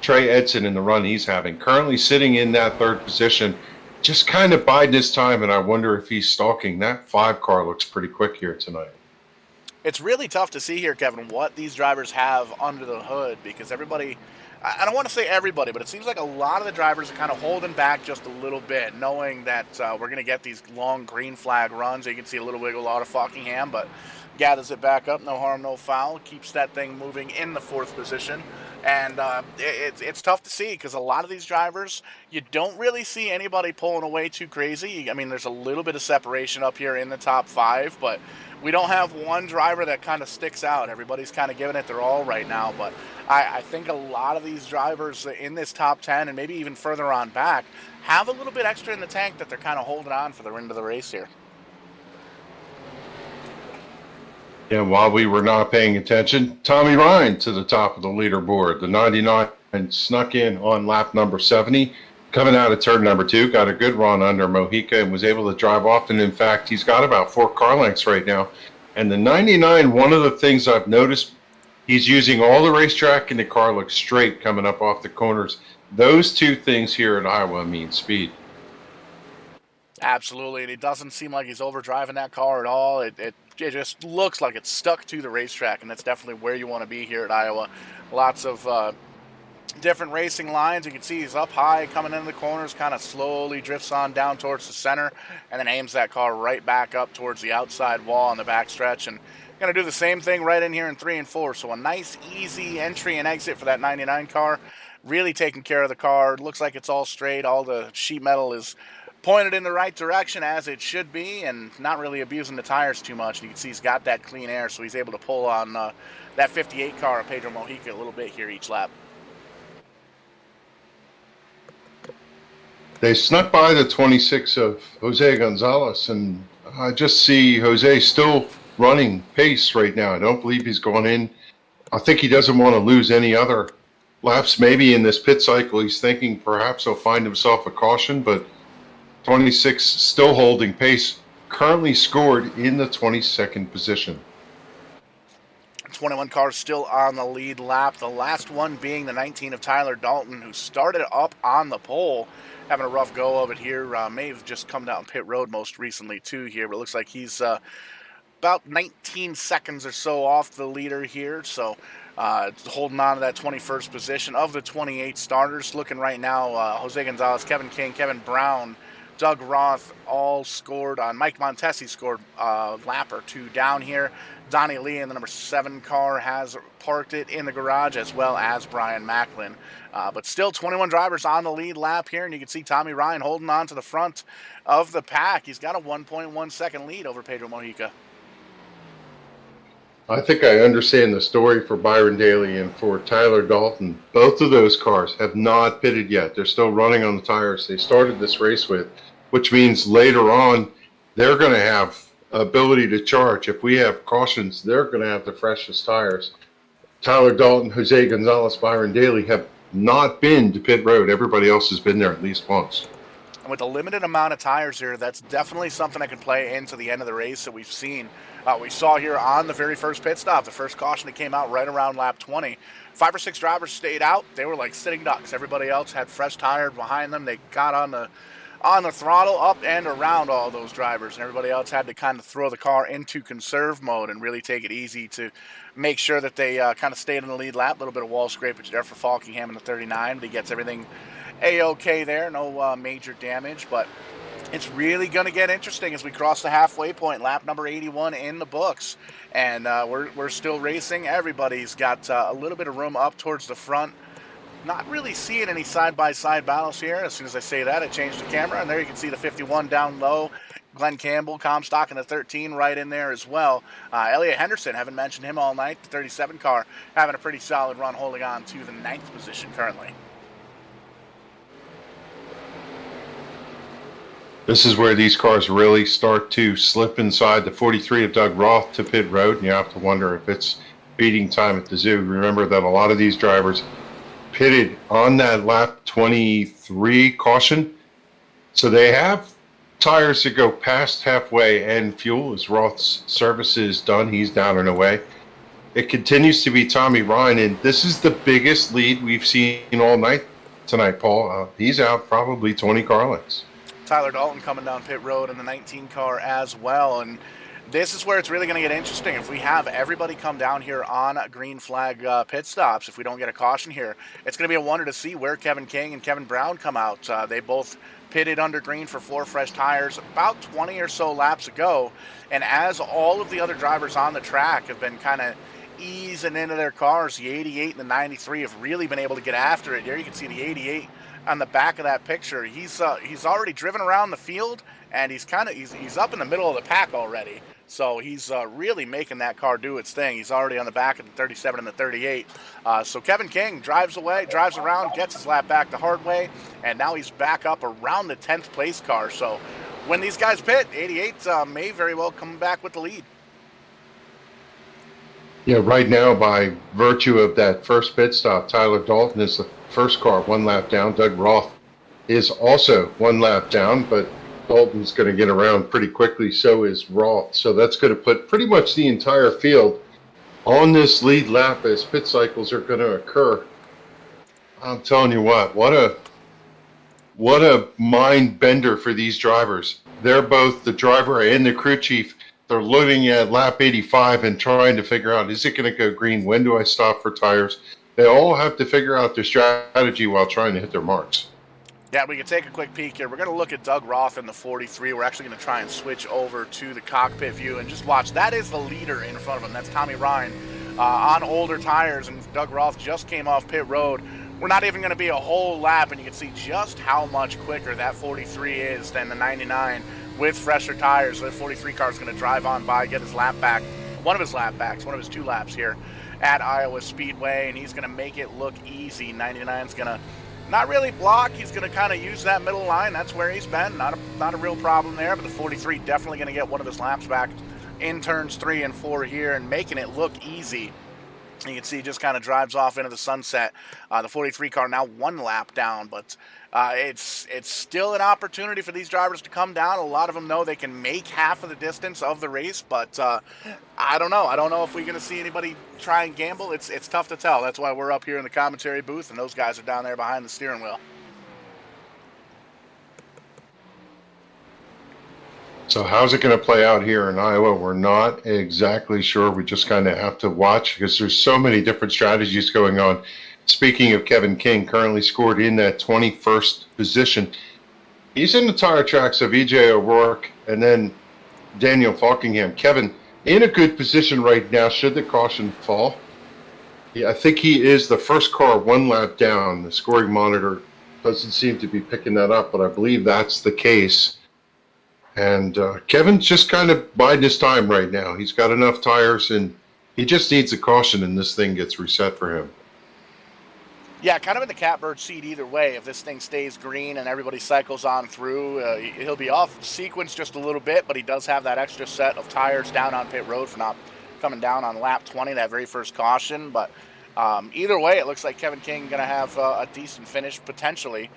Trey Edson in the run he's having. Currently sitting in that 3rd position, just kind of biding his time, and I wonder if he's stalking. That 5 car looks pretty quick here tonight. It's really tough to see here, Kevin, what these drivers have under the hood, because everybody, I don't want to say everybody, but it seems like a lot of the drivers are kind of holding back just a little bit, knowing that we're going to get these long green flag runs. You can see a little wiggle out of Faulkingham, but gathers it back up, no harm, no foul, keeps that thing moving in the 4th position. And it's tough to see because a lot of these drivers, you don't really see anybody pulling away too crazy. I mean, there's a little bit of separation up here in the top 5, but we don't have one driver that kind of sticks out. Everybody's kind of giving it their all right now, but I think a lot of these drivers in this top 10 and maybe even further on back have a little bit extra in the tank that they're kind of holding on for the end of the race here. Yeah, while we were not paying attention, Tommy Ryan to the top of the leaderboard. The 99 snuck in on lap number 70, coming out of turn number 2, got a good run under Mojica and was able to drive off. And in fact, he's got about 4 car lengths right now. And the 99, one of the things I've noticed, he's using all the racetrack and the car looks straight coming up off the corners. Those two things here at Iowa mean speed. Absolutely, and it doesn't seem like he's overdriving that car at all. It just looks like it's stuck to the racetrack, and that's definitely where you want to be here at Iowa. Lots of different racing lines. You can see he's up high, coming into the corners, kind of slowly drifts on down towards the center, and then aims that car right back up towards the outside wall on the backstretch. And going to do the same thing right in here in 3 and 4. So a nice, easy entry and exit for that 99 car. Really taking care of the car. Looks like it's all straight. All the sheet metal is pointed in the right direction as it should be, and not really abusing the tires too much. You can see he's got that clean air, so he's able to pull on that 58 car of Pedro Mojica a little bit here each lap. They snuck by the 26 of Jose Gonzalez, and I just see Jose still running pace right now. I don't believe he's going in. I think he doesn't want to lose any other laps. Maybe in this pit cycle, he's thinking perhaps he'll find himself a caution, but 26 still holding pace, currently scored in the 22nd position. 21 cars still on the lead lap. The last one being the 19 of Tyler Dalton, who started up on the pole, having a rough go of it here. May have just come down pit road most recently too here, but it looks like he's about 19 seconds or so off the leader here. So holding on to that 21st position of the 28 starters. Looking right now, Jose Gonzalez, Kevin King, Kevin Brown, Doug Roth all scored on. Mike Montesi scored a lap or 2 down here. Donnie Lee in the number 7 car has parked it in the garage, as well as Brian Macklin. But still 21 drivers on the lead lap here, and you can see Tommy Ryan holding on to the front of the pack. He's got a 1.1 second lead over Pedro Mojica. I think I understand the story for Byron Daly and for Tyler Dalton. Both of those cars have not pitted yet. They're still running on the tires they started this race with, which means later on they're going to have ability to charge. If we have cautions, they're going to have the freshest tires. Tyler Dalton, Jose Gonzalez, Byron Daly have not been to pit road. Everybody else has been there at least once. And with a limited amount of tires here, that's definitely something that can play into the end of the race that we've seen. We saw here on the very first pit stop, the first caution that came out right around lap 20. 5 or 6 drivers stayed out. They were like sitting ducks. Everybody else had fresh tires behind them. They got on the throttle up and around all those drivers, and everybody else had to kind of throw the car into conserve mode and really take it easy to make sure that they kind of stayed in the lead lap. A little bit of wall scrapage there for Faulkingham in the 39, but he gets everything A-OK there. No major damage, but it's really going to get interesting as we cross the halfway point. Lap number 81 in the books, and we're still racing. Everybody's got a little bit of room up towards the front. Not really seeing any side-by-side battles here. As soon as I say that, I change the camera, and there you can see the 51 down low. Glenn Campbell, Comstock in the 13 right in there as well. Elliot Henderson, haven't mentioned him all night. The 37 car having a pretty solid run, holding on to the 9th position currently. This is where these cars really start to slip inside the 43 of Doug Roth to pit road, and you have to wonder if it's beating time at the zoo. Remember that a lot of these drivers pitted on that lap 23 caution, so they have tires that go past halfway and fuel as Roth's service is done. He's down and away. It continues to be Tommy Ryan, and this is the biggest lead we've seen all night tonight, Paul. He's out probably 20 car lengths. Tyler Dalton coming down pit road in the 19 car as well, and This is where it's really going to get interesting. If we have everybody come down here on green flag pit stops, if we don't get a caution here, it's going to be a wonder to see where Kevin King and Kevin Brown come out. They both pitted under green for 4 fresh tires about 20 or so laps ago. And as all of the other drivers on the track have been kind of easing into their cars, the 88 and the 93 have really been able to get after it. There you can see the 88 on the back of that picture. He's already driven around the field, and he's up in the middle of the pack already. So he's really making that car do its thing. He's already on the back of the 37 and the 38. So Kevin King drives around, gets his lap back the hard way, and now he's back up around the 10th place car. So when these guys pit, 88 may very well come back with the lead. Yeah, right now, by virtue of that first pit stop, Tyler Dalton is the first car 1 lap down. Doug Roth is also 1 lap down, but Dalton's going to get around pretty quickly. So is Roth. So that's going to put pretty much the entire field on this lead lap as pit cycles are going to occur. I'm telling you what a mind bender for these drivers. They're both the driver and the crew chief. They're looking at lap 85 and trying to figure out, is it going to go green? When do I stop for tires? They all have to figure out their strategy while trying to hit their marks. Yeah, we can take a quick peek here. We're going to look at Doug Roth in the 43. We're actually going to try and switch over to the cockpit view and just watch. That is the leader in front of him. That's Tommy Ryan on older tires, and Doug Roth just came off pit road. We're not even going to be a whole lap, and you can see just how much quicker that 43 is than the 99 with fresher tires. The 43 car is going to drive on by, get his lap back, one of his 2 laps here at Iowa Speedway, and he's going to make it look easy. 99's going to not really block. He's going to kind of use that middle line. That's where he's been. Not a real problem there, but the 43 definitely going to get one of his laps back in turns 3 and 4 here and making it look easy. You can see he just kind of drives off into the sunset. The 43 car now 1 lap down, but it's still an opportunity for these drivers to come down. A lot of them know they can make half of the distance of the race, but I don't know. I don't know if we're going to see anybody try and gamble. It's tough to tell. That's why we're up here in the commentary booth, and those guys are down there behind the steering wheel. So how's it going to play out here in Iowa? We're not exactly sure. We just kind of have to watch because there's so many different strategies going on. Speaking of Kevin King, currently scored in that 21st position. He's in the tire tracks of E.J. O'Rourke and then Daniel Faulkingham. Kevin in a good position right now should the caution fall. Yeah, I think he is the first car 1 lap down. The scoring monitor doesn't seem to be picking that up, but I believe that's the case. And Kevin's just kind of biding his time right now. He's got enough tires, and he just needs a caution, and this thing gets reset for him. Yeah, kind of in the catbird seat either way. If this thing stays green and everybody cycles on through, he'll be off sequence just a little bit, but he does have that extra set of tires down on pit road for not coming down on lap 20, that very first caution. But either way, it looks like Kevin King going to have a decent finish potentially.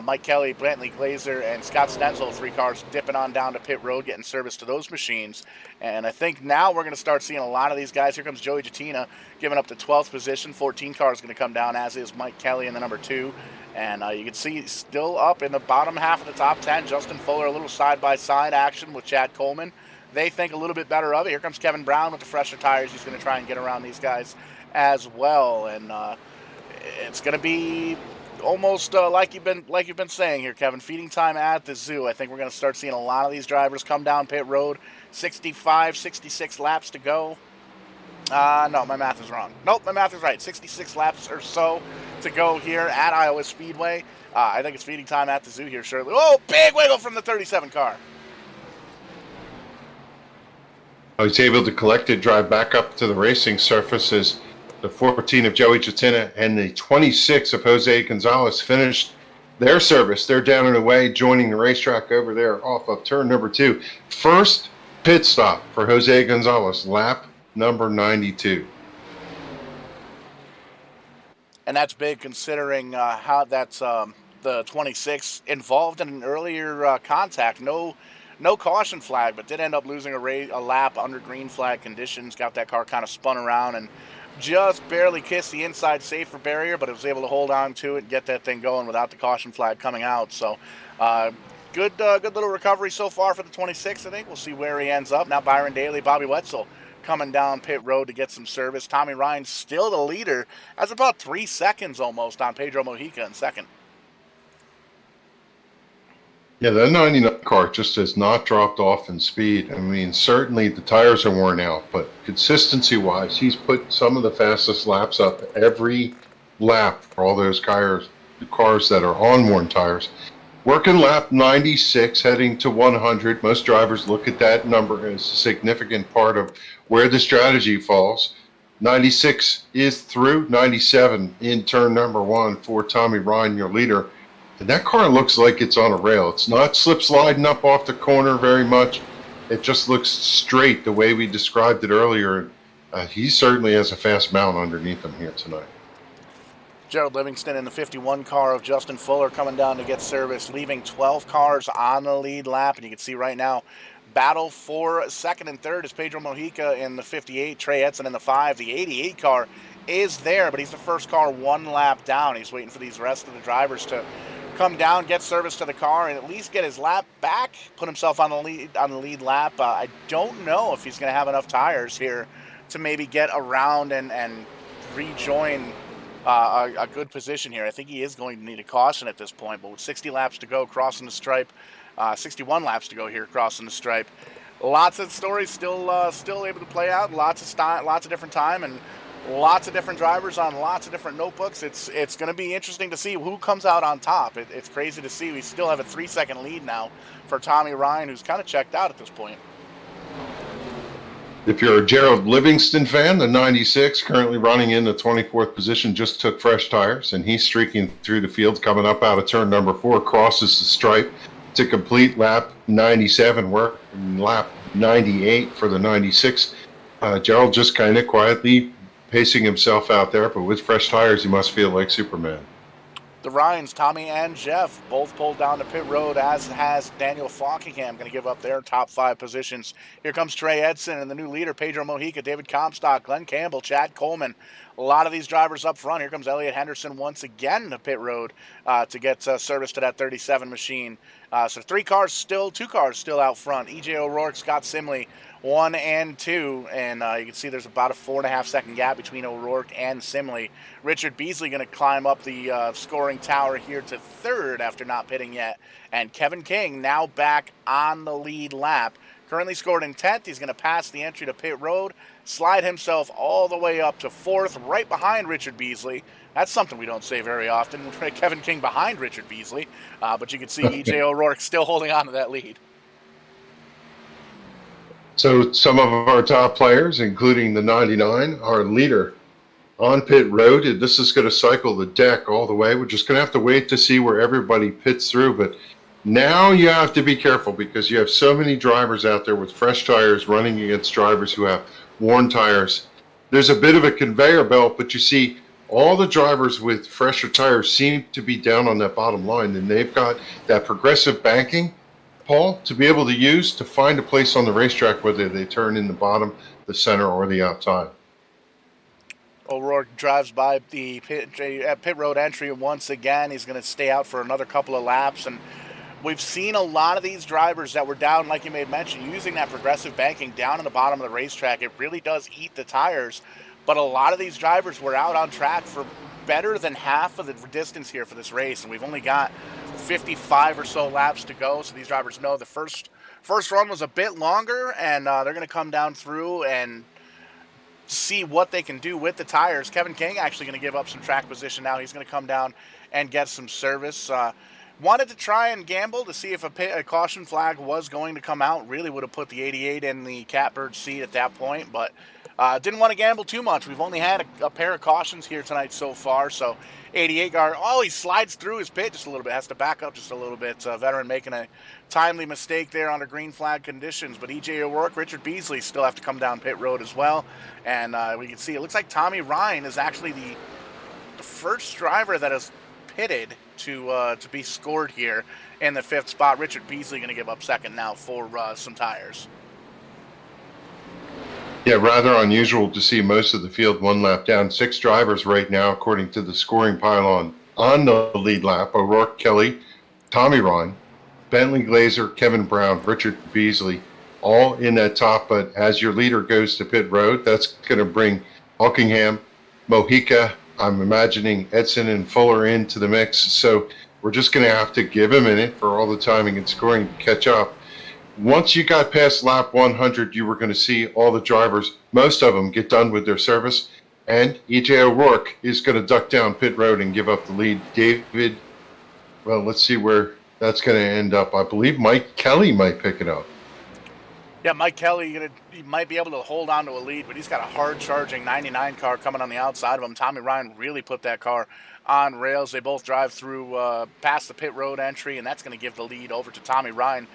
Mike Kelly, Brantley Glazer, and Scott Stenzel, 3 cars dipping on down to pit road, getting service to those machines. And I think now we're going to start seeing a lot of these guys. Here comes Joey Jatina giving up the 12th position. 14 cars going to come down, as is Mike Kelly in the number 2. And you can see still up in the bottom half of the top 10. Justin Fuller, a little side-by-side action with Chad Coleman. They think a little bit better of it. Here comes Kevin Brown with the fresher tires. He's going to try and get around these guys as well. And it's going to be almost like you've been saying here, Kevin. Feeding time at the zoo. I think we're going to start seeing a lot of these drivers come down pit road. 65, 66 laps to go. No, my math is wrong. Nope, my math is right. 66 laps or so to go here at Iowa Speedway. I think it's feeding time at the zoo here, surely. Oh, big wiggle from the 37 car. He's able to collect it, drive back up to the racing surfaces. The 14 of Joey Chatina and the 26 of Jose Gonzalez finished their service. They're down and away, joining the racetrack over there off of turn number 2. First pit stop for Jose Gonzalez, lap number 92. And that's big considering how that's the 26 involved in an earlier contact. No caution flag, but did end up losing a lap under green flag conditions. Got that car kind of spun around and just barely kissed the inside safer barrier, but it was able to hold on to it and get that thing going without the caution flag coming out. So good little recovery so far for the 26th, I think. We'll see where he ends up. Now Byron Daly, Bobby Wetzel coming down pit road to get some service. Tommy Ryan still the leader. That's about 3 seconds almost on Pedro Mojica in second. Yeah, that 99 car just has not dropped off in speed. I mean, certainly the tires are worn out, but consistency-wise, he's put some of the fastest laps up every lap for all those cars that are on worn tires. Working lap 96, heading to 100. Most drivers look at that number as a significant part of where the strategy falls. 96 is through. 97 in turn number 1 for Tommy Ryan, your leader. And that car looks like it's on a rail. It's not slip sliding up off the corner very much. It just looks straight the way we described it earlier. He certainly has a fast mount underneath him here tonight. Gerald Livingston in the 51 car of Justin Fuller coming down to get service, leaving 12 cars on the lead lap. And you can see right now, battle for second and third is Pedro Mojica in the 58, Trey Edson in the 5. The 88 car is there, but he's the first car 1 lap down. He's waiting for these rest of the drivers to come down, get service to the car, and at least get his lap back, put himself on the lead lap. I don't know if he's going to have enough tires here to maybe get around and rejoin a good position here. I think he is going to need a caution at this point, but with 60 laps to go crossing the stripe, 61 laps to go here crossing the stripe, lots of stories still able to play out, lots of different time, and lots of different drivers on lots of different notebooks. It's going to be interesting to see who comes out on top. It's crazy to see. We still have a 3-second lead now for Tommy Ryan, who's kind of checked out at this point. If you're a Gerald Livingston fan, the 96 currently running in the 24th position just took fresh tires, and he's streaking through the field, coming up out of turn number 4, crosses the stripe to complete lap 97, work lap 98 for the 96. Gerald just kind of quietly pacing himself out there, but with fresh tires, he must feel like Superman. The Ryans, Tommy and Jeff, both pulled down to pit road, as has Daniel Faulkingham, going to give up their top 5 positions. Here comes Trey Edson and the new leader, Pedro Mojica, David Comstock, Glenn Campbell, Chad Coleman. A lot of these drivers up front. Here comes Elliot Henderson once again to pit road to get service to that 37 machine. So 2 cars still out front. EJ O'Rourke, Scott Simley, 1 and 2, and you can see there's about a 4.5-second gap between O'Rourke and Simley. Richard Beasley going to climb up the scoring tower here to 3rd after not pitting yet, and Kevin King now back on the lead lap. Currently scored in 10th. He's going to pass the entry to pit road, slide himself all the way up to 4th, right behind Richard Beasley. That's something we don't say very often. Kevin King behind Richard Beasley, but you can see EJ O'Rourke still holding on to that lead. So some of our top players, including the 99, our leader on pit road. This is going to cycle the deck all the way. We're just going to have to wait to see where everybody pits through. But now you have to be careful because you have so many drivers out there with fresh tires running against drivers who have worn tires. There's a bit of a conveyor belt, but you see all the drivers with fresher tires seem to be down on that bottom line, and they've got that progressive banking, Paul, to be able to use to find a place on the racetrack, whether they turn in the bottom, the center, or the outside. O'Rourke drives by the pit road entry once again. He's going to stay out for another couple of laps, and we've seen a lot of these drivers that were down, like you made mention, using that progressive banking down in the bottom of the racetrack. It really does eat the tires, but a lot of these drivers were out on track for better than half of the distance here for this race, and we've only got 55 or so laps to go, so these drivers know the first run was a bit longer, and they're going to come down through and see what they can do with the tires. Kevin King actually going to give up some track position now. He's going to come down and get some service. Wanted to try and gamble to see if a caution flag was going to come out. Really would have put the 88 in the catbird seat at that point, but didn't want to gamble too much. We've only had a pair of cautions here tonight so far, so 88 guard, he slides through his pit just a little bit, has to back up just a little bit. Veteran making a timely mistake there under green flag conditions, but EJ O'Rourke, Richard Beasley still have to come down pit road as well, and we can see it looks like Tommy Ryan is actually the first driver that has pitted to be scored here in the 5th spot. Richard Beasley going to give up second now for some tires. Yeah, rather unusual to see most of the field 1 lap down. 6 drivers right now, according to the scoring pylon, on the lead lap. O'Rourke, Kelly, Tommy Ryan, Bentley Glazer, Kevin Brown, Richard Beasley, all in that top. But as your leader goes to pit road, that's going to bring Faulkingham, Mojica, I'm imagining Edson and Fuller into the mix. So we're just going to have to give a minute for all the timing and scoring to catch up. Once you got past lap 100, you were going to see all the drivers, most of them, get done with their service. And E.J. O'Rourke is going to duck down pit road and give up the lead. David, well, let's see where that's going to end up. I believe Mike Kelly might pick it up. Yeah, Mike Kelly, he might be able to hold on to a lead, but he's got a hard-charging 99 car coming on the outside of him. Tommy Ryan really put that car on rails. They both drive through past the pit road entry, and that's going to give the lead over to Tommy Ryan.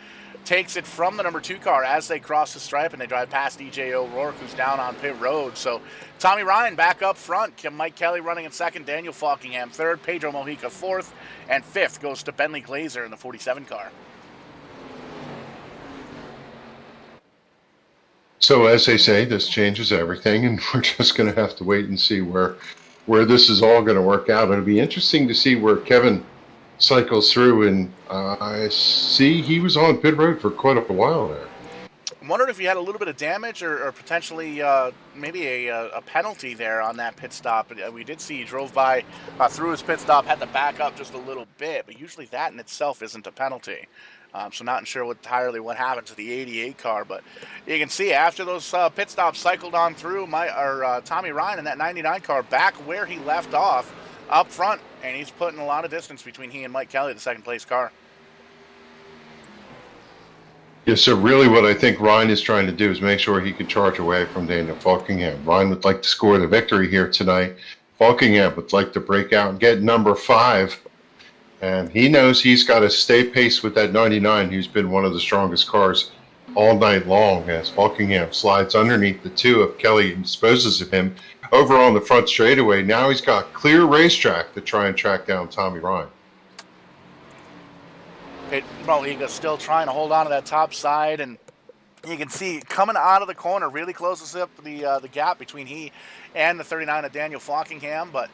Takes it from the number 2 car as they cross the stripe, and they drive past E.J. O'Rourke, who's down on pit road. So Tommy Ryan back up front. Mike Kelly running in second. Daniel Faulkingham third. Pedro Mojica fourth. And fifth goes to Bentley Glazer in the 47 car. So as they say, this changes everything, and we're just going to have to wait and see where this is all going to work out. It'll be interesting to see where Kevin cycles through, and I see he was on pit road for quite a while there. I'm wondering if he had a little bit of damage or potentially maybe a penalty there on that pit stop. We did see he drove by through his pit stop, had to back up just a little bit, but usually that in itself isn't a penalty. So not sure entirely what happened to the 88 car, but you can see after those pit stops cycled on through, Tommy Ryan in that 99 car back where he left off up front, and he's putting a lot of distance between he and Mike Kelly, the second place car. Yeah, so really what I think Ryan is trying to do is make sure he can charge away from Daniel Faulkingham. Ryan would like to score the victory here tonight. Faulkingham would like to break out and get number 5. And he knows he's got to stay pace with that 99, who's been one of the strongest cars all night long, as Faulkingham slides underneath the 2 of Kelly and disposes of him over on the front straightaway. Now he's got clear racetrack to try and track down Tommy Ryan. Mojica still trying to hold on to that top side, and you can see coming out of the corner really closes up the gap between he and the 39 of Daniel Faulkingham, but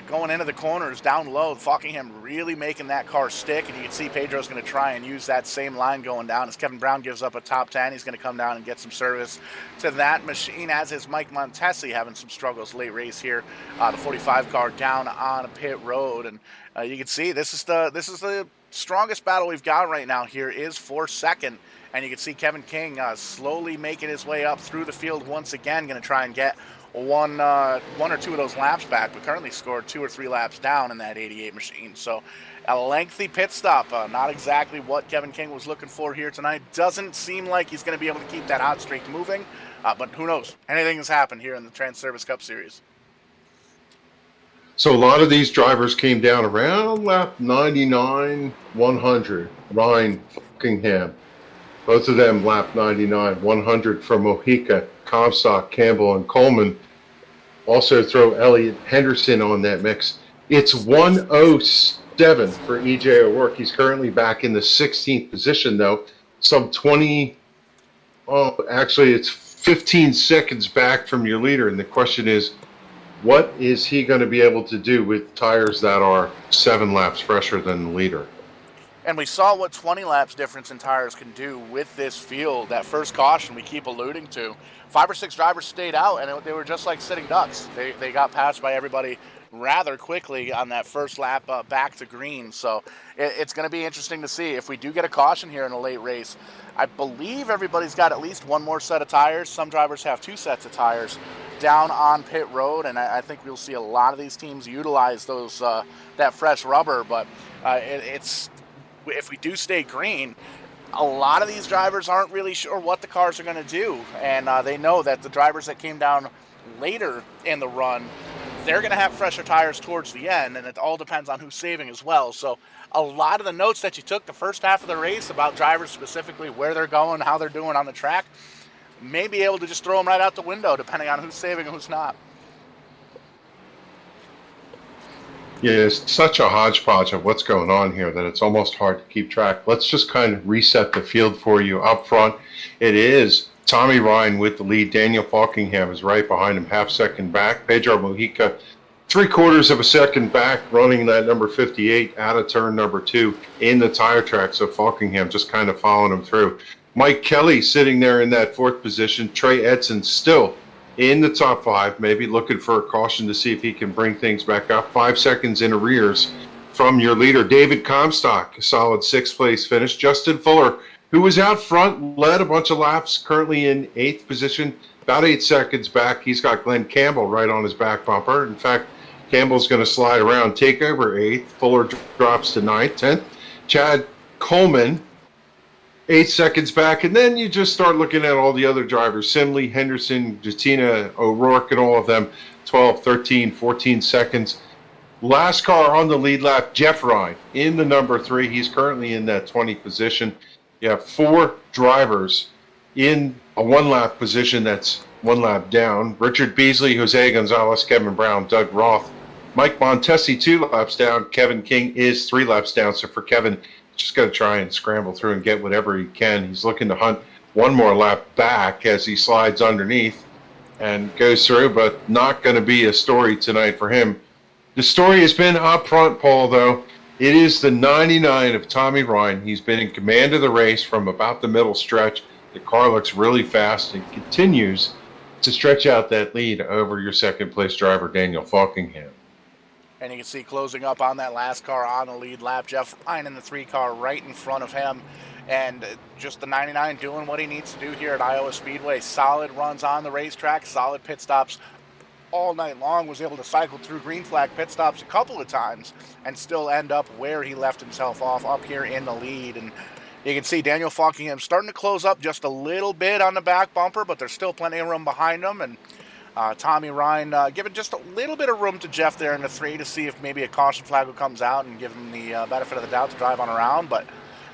going into the corners down low, Faulkingham really making that car stick, and you can see Pedro's going to try and use that same line going down. As Kevin Brown gives up a top 10, he's going to come down and get some service to that machine, as is Mike Montesi having some struggles late race here. The 45 car down on a pit road, and you can see this is the strongest battle we've got right now here is for second. And you can see Kevin King slowly making his way up through the field once again, going to try and get one or two of those laps back, but currently scored 2 or 3 laps down in that 88 machine. So a lengthy pit stop, not exactly what Kevin King was looking for here tonight. Doesn't seem like he's going to be able to keep that hot streak moving, but who knows? Anything has happened here in the Transervice Cup Series. So a lot of these drivers came down around lap 99, 100. Ryan, Faulkingham, both of them lap 99, 100 for Mojica, Comstock, Campbell, and Coleman. Also throw Elliott Henderson on that mix. It's 107 for E.J. O'Rourke. He's currently back in the 16th position, though. It's 15 seconds back from your leader. And the question is, what is he going to be able to do with tires that are 7 laps fresher than the leader? And we saw what 20 laps difference in tires can do with this field. That first caution we keep alluding to. 5 or 6 drivers stayed out, and they were just like sitting ducks. They got passed by everybody rather quickly on that first lap back to green. So it's going to be interesting to see if we do get a caution here in a late race. I believe everybody's got at least 1 more set of tires. Some drivers have 2 sets of tires down on pit road, and I think we'll see a lot of these teams utilize those that fresh rubber. But if we do stay green, a lot of these drivers aren't really sure what the cars are going to do, and they know that the drivers that came down later in the run, they're going to have fresher tires towards the end, and it all depends on who's saving as well. So a lot of the notes that you took the first half of the race about drivers specifically, where they're going, how they're doing on the track, may be able to just throw them right out the window depending on who's saving and who's not. Yeah, it's such a hodgepodge of what's going on here that it's almost hard to keep track. Let's just kind of reset the field for you up front. It is Tommy Ryan with the lead. Daniel Faulkingham is right behind him, half second back. Pedro Mojica 3/4 of a second back, running that number 58 out of turn number 2 in the tire track. So Faulkingham just kind of following him through. Mike Kelly sitting there in that 4th position. Trey Edson still in the top 5, maybe looking for a caution to see if he can bring things back up. 5 seconds in arrears from your leader. David Comstock, a solid 6th place finish. Justin Fuller, who was out front, led a bunch of laps, currently in 8th position, about 8 seconds back. He's got Glenn Campbell right on his back bumper. In fact, Campbell's going to slide around, take over 8th. Fuller drops to 9th. 10th, Chad Coleman, 8 seconds back. And then you just start looking at all the other drivers, Simley, Henderson, Jatina, O'Rourke, and all of them, 12, 13, 14 seconds. Last car on the lead lap, Jeff Ryan in the number 3. He's currently in that 20th position. You have 4 drivers in a 1-lap position that's 1 lap down. Richard Beasley, Jose Gonzalez, Kevin Brown, Doug Roth, Mike Montesi 2 laps down. Kevin King is 3 laps down. So for Kevin, just got to try and scramble through and get whatever he can. He's looking to hunt 1 more lap back as he slides underneath and goes through, but not going to be a story tonight for him. The story has been up front, Paul, though. It is the 99 of Tommy Ryan. He's been in command of the race from about the middle stretch. The car looks really fast and continues to stretch out that lead over your 2nd place driver, Daniel Faulkingham. And you can see closing up on that last car on the lead lap, Jeff Ryan in the 3 car right in front of him. And just the 99 doing what he needs to do here at Iowa Speedway. Solid runs on the racetrack, solid pit stops all night long, was able to cycle through green flag pit stops a couple of times and still end up where he left himself off, up here in the lead. And you can see Daniel Faulkingham starting to close up just a little bit on the back bumper, but there's still plenty of room behind him. And Tommy Ryan giving just a little bit of room to Jeff there in the 3 to see if maybe a caution flag comes out and give him the benefit of the doubt to drive on around. But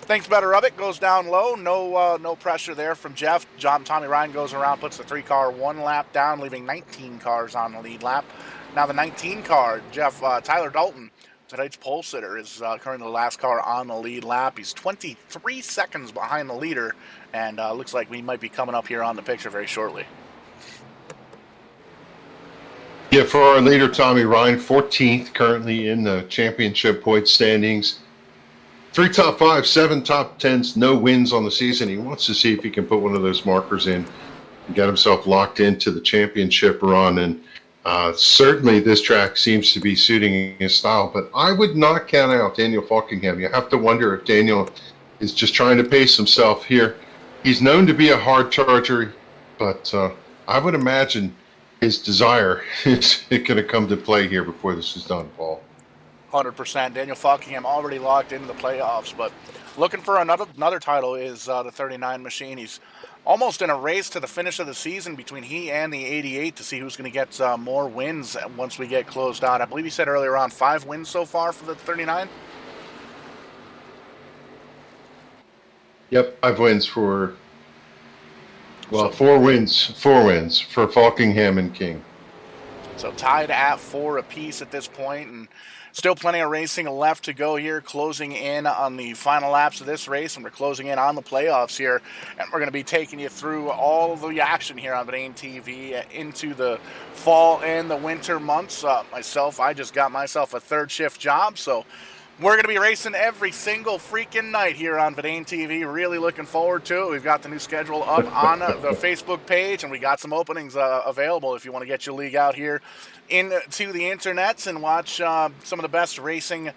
thinks better of it, goes down low. No pressure there from Jeff. Tommy Ryan goes around, puts the 3 car 1 lap down, leaving 19 cars on the lead lap. Now the 19 car, Tyler Dalton, tonight's pole sitter, is currently the last car on the lead lap. He's 23 seconds behind the leader, and looks like we might be coming up here on the picture very shortly. Yeah, for our leader, Tommy Ryan, 14th currently in the championship point standings. 3 top 5, 7 top 10s, no wins on the season. He wants to see if he can put one of those markers in and get himself locked into the championship run. And certainly this track seems to be suiting his style. But I would not count out Daniel Faulkingham. You have to wonder if Daniel is just trying to pace himself here. He's known to be a hard charger, but I would imagine his desire is going to come to play here before this is done, Paul. 100%. Daniel Faulkingham already locked into the playoffs, but looking for another title is the 39 machine. He's almost in a race to the finish of the season between he and the 88 to see who's going to get more wins once we get closed out. I believe he said earlier on 5 wins so far for the 39. Yep, 5 wins for, well, 4 wins for Faulkingham and King. So tied at 4 apiece at this point, and still plenty of racing left to go here, closing in on the final laps of this race, and we're closing in on the playoffs here, and we're going to be taking you through all of the action here on Verdane TV into the fall and the winter months. I just got myself a 3rd shift job, so we're going to be racing every single freaking night here on Verdane TV. Really looking forward to it. We've got the new schedule up on the Facebook page, and we got some openings available if you want to get your league out here into the internets and watch some of the best racing,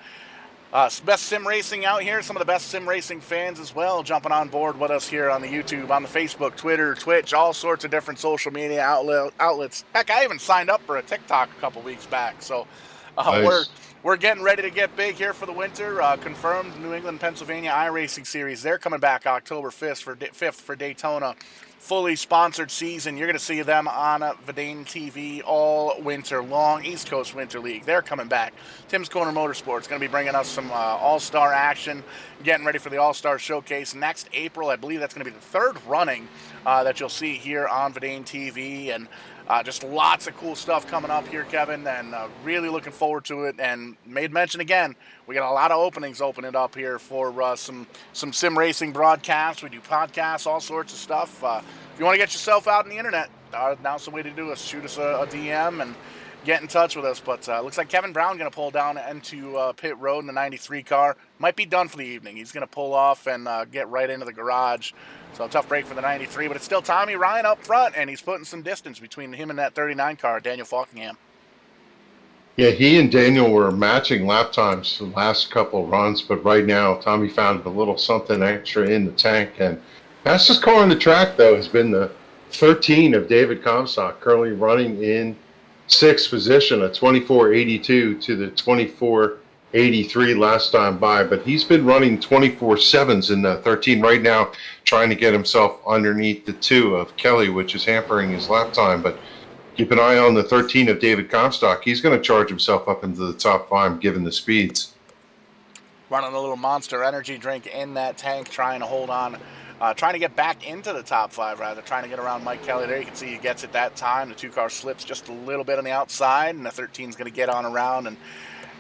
best sim racing out here. Some of the best sim racing fans as well jumping on board with us here on the YouTube, on the Facebook, Twitter, Twitch, all sorts of different social media outlets. Heck, I even signed up for a TikTok a couple weeks back. So Nice. We're getting ready to get big here for the winter. Confirmed New England, Pennsylvania iRacing Series. They're coming back October 5th for Daytona. Fully sponsored season. You're going to see them on Verdane TV all winter long. East Coast Winter League. They're coming back. Tim's Corner Motorsports going to be bringing us some all-star action. Getting ready for the All-Star Showcase next April. I believe that's going to be the 3rd running that you'll see here on Verdane TV. And just lots of cool stuff coming up here, Kevin, and really looking forward to it. And made mention again, we got a lot of openings opening up here for some sim racing broadcasts. We do podcasts, all sorts of stuff. If you want to get yourself out on the internet, now's the way to do it. Shoot us a DM and get in touch with us. But looks like Kevin Brown going to pull down into pit road in the 93 car. Might be done for the evening. He's going to pull off and get right into the garage. So tough break for the 93, but it's still Tommy Ryan up front, and he's putting some distance between him and that 39 car, Daniel Faulkingham. Yeah, he and Daniel were matching lap times the last couple of runs, but right now Tommy found a little something extra in the tank. And fastest car on the track, though, has been the 13 of David Comstock, currently running in sixth position, a 24.82 to the 24.83 last time by. But he's been running 24.7s in the 13 right now, trying to get himself underneath the 2 of Kelly, which is hampering his lap time. But keep an eye on the 13 of David Comstock. He's going to charge himself up into the top 5 given the speeds. Running a little Monster Energy drink in that tank, trying to hold on, trying to get back into the top 5, rather, trying to get around Mike Kelly there. You can see he gets it that time. The 2-car slips just a little bit on the outside, and the 13 is going to get on around and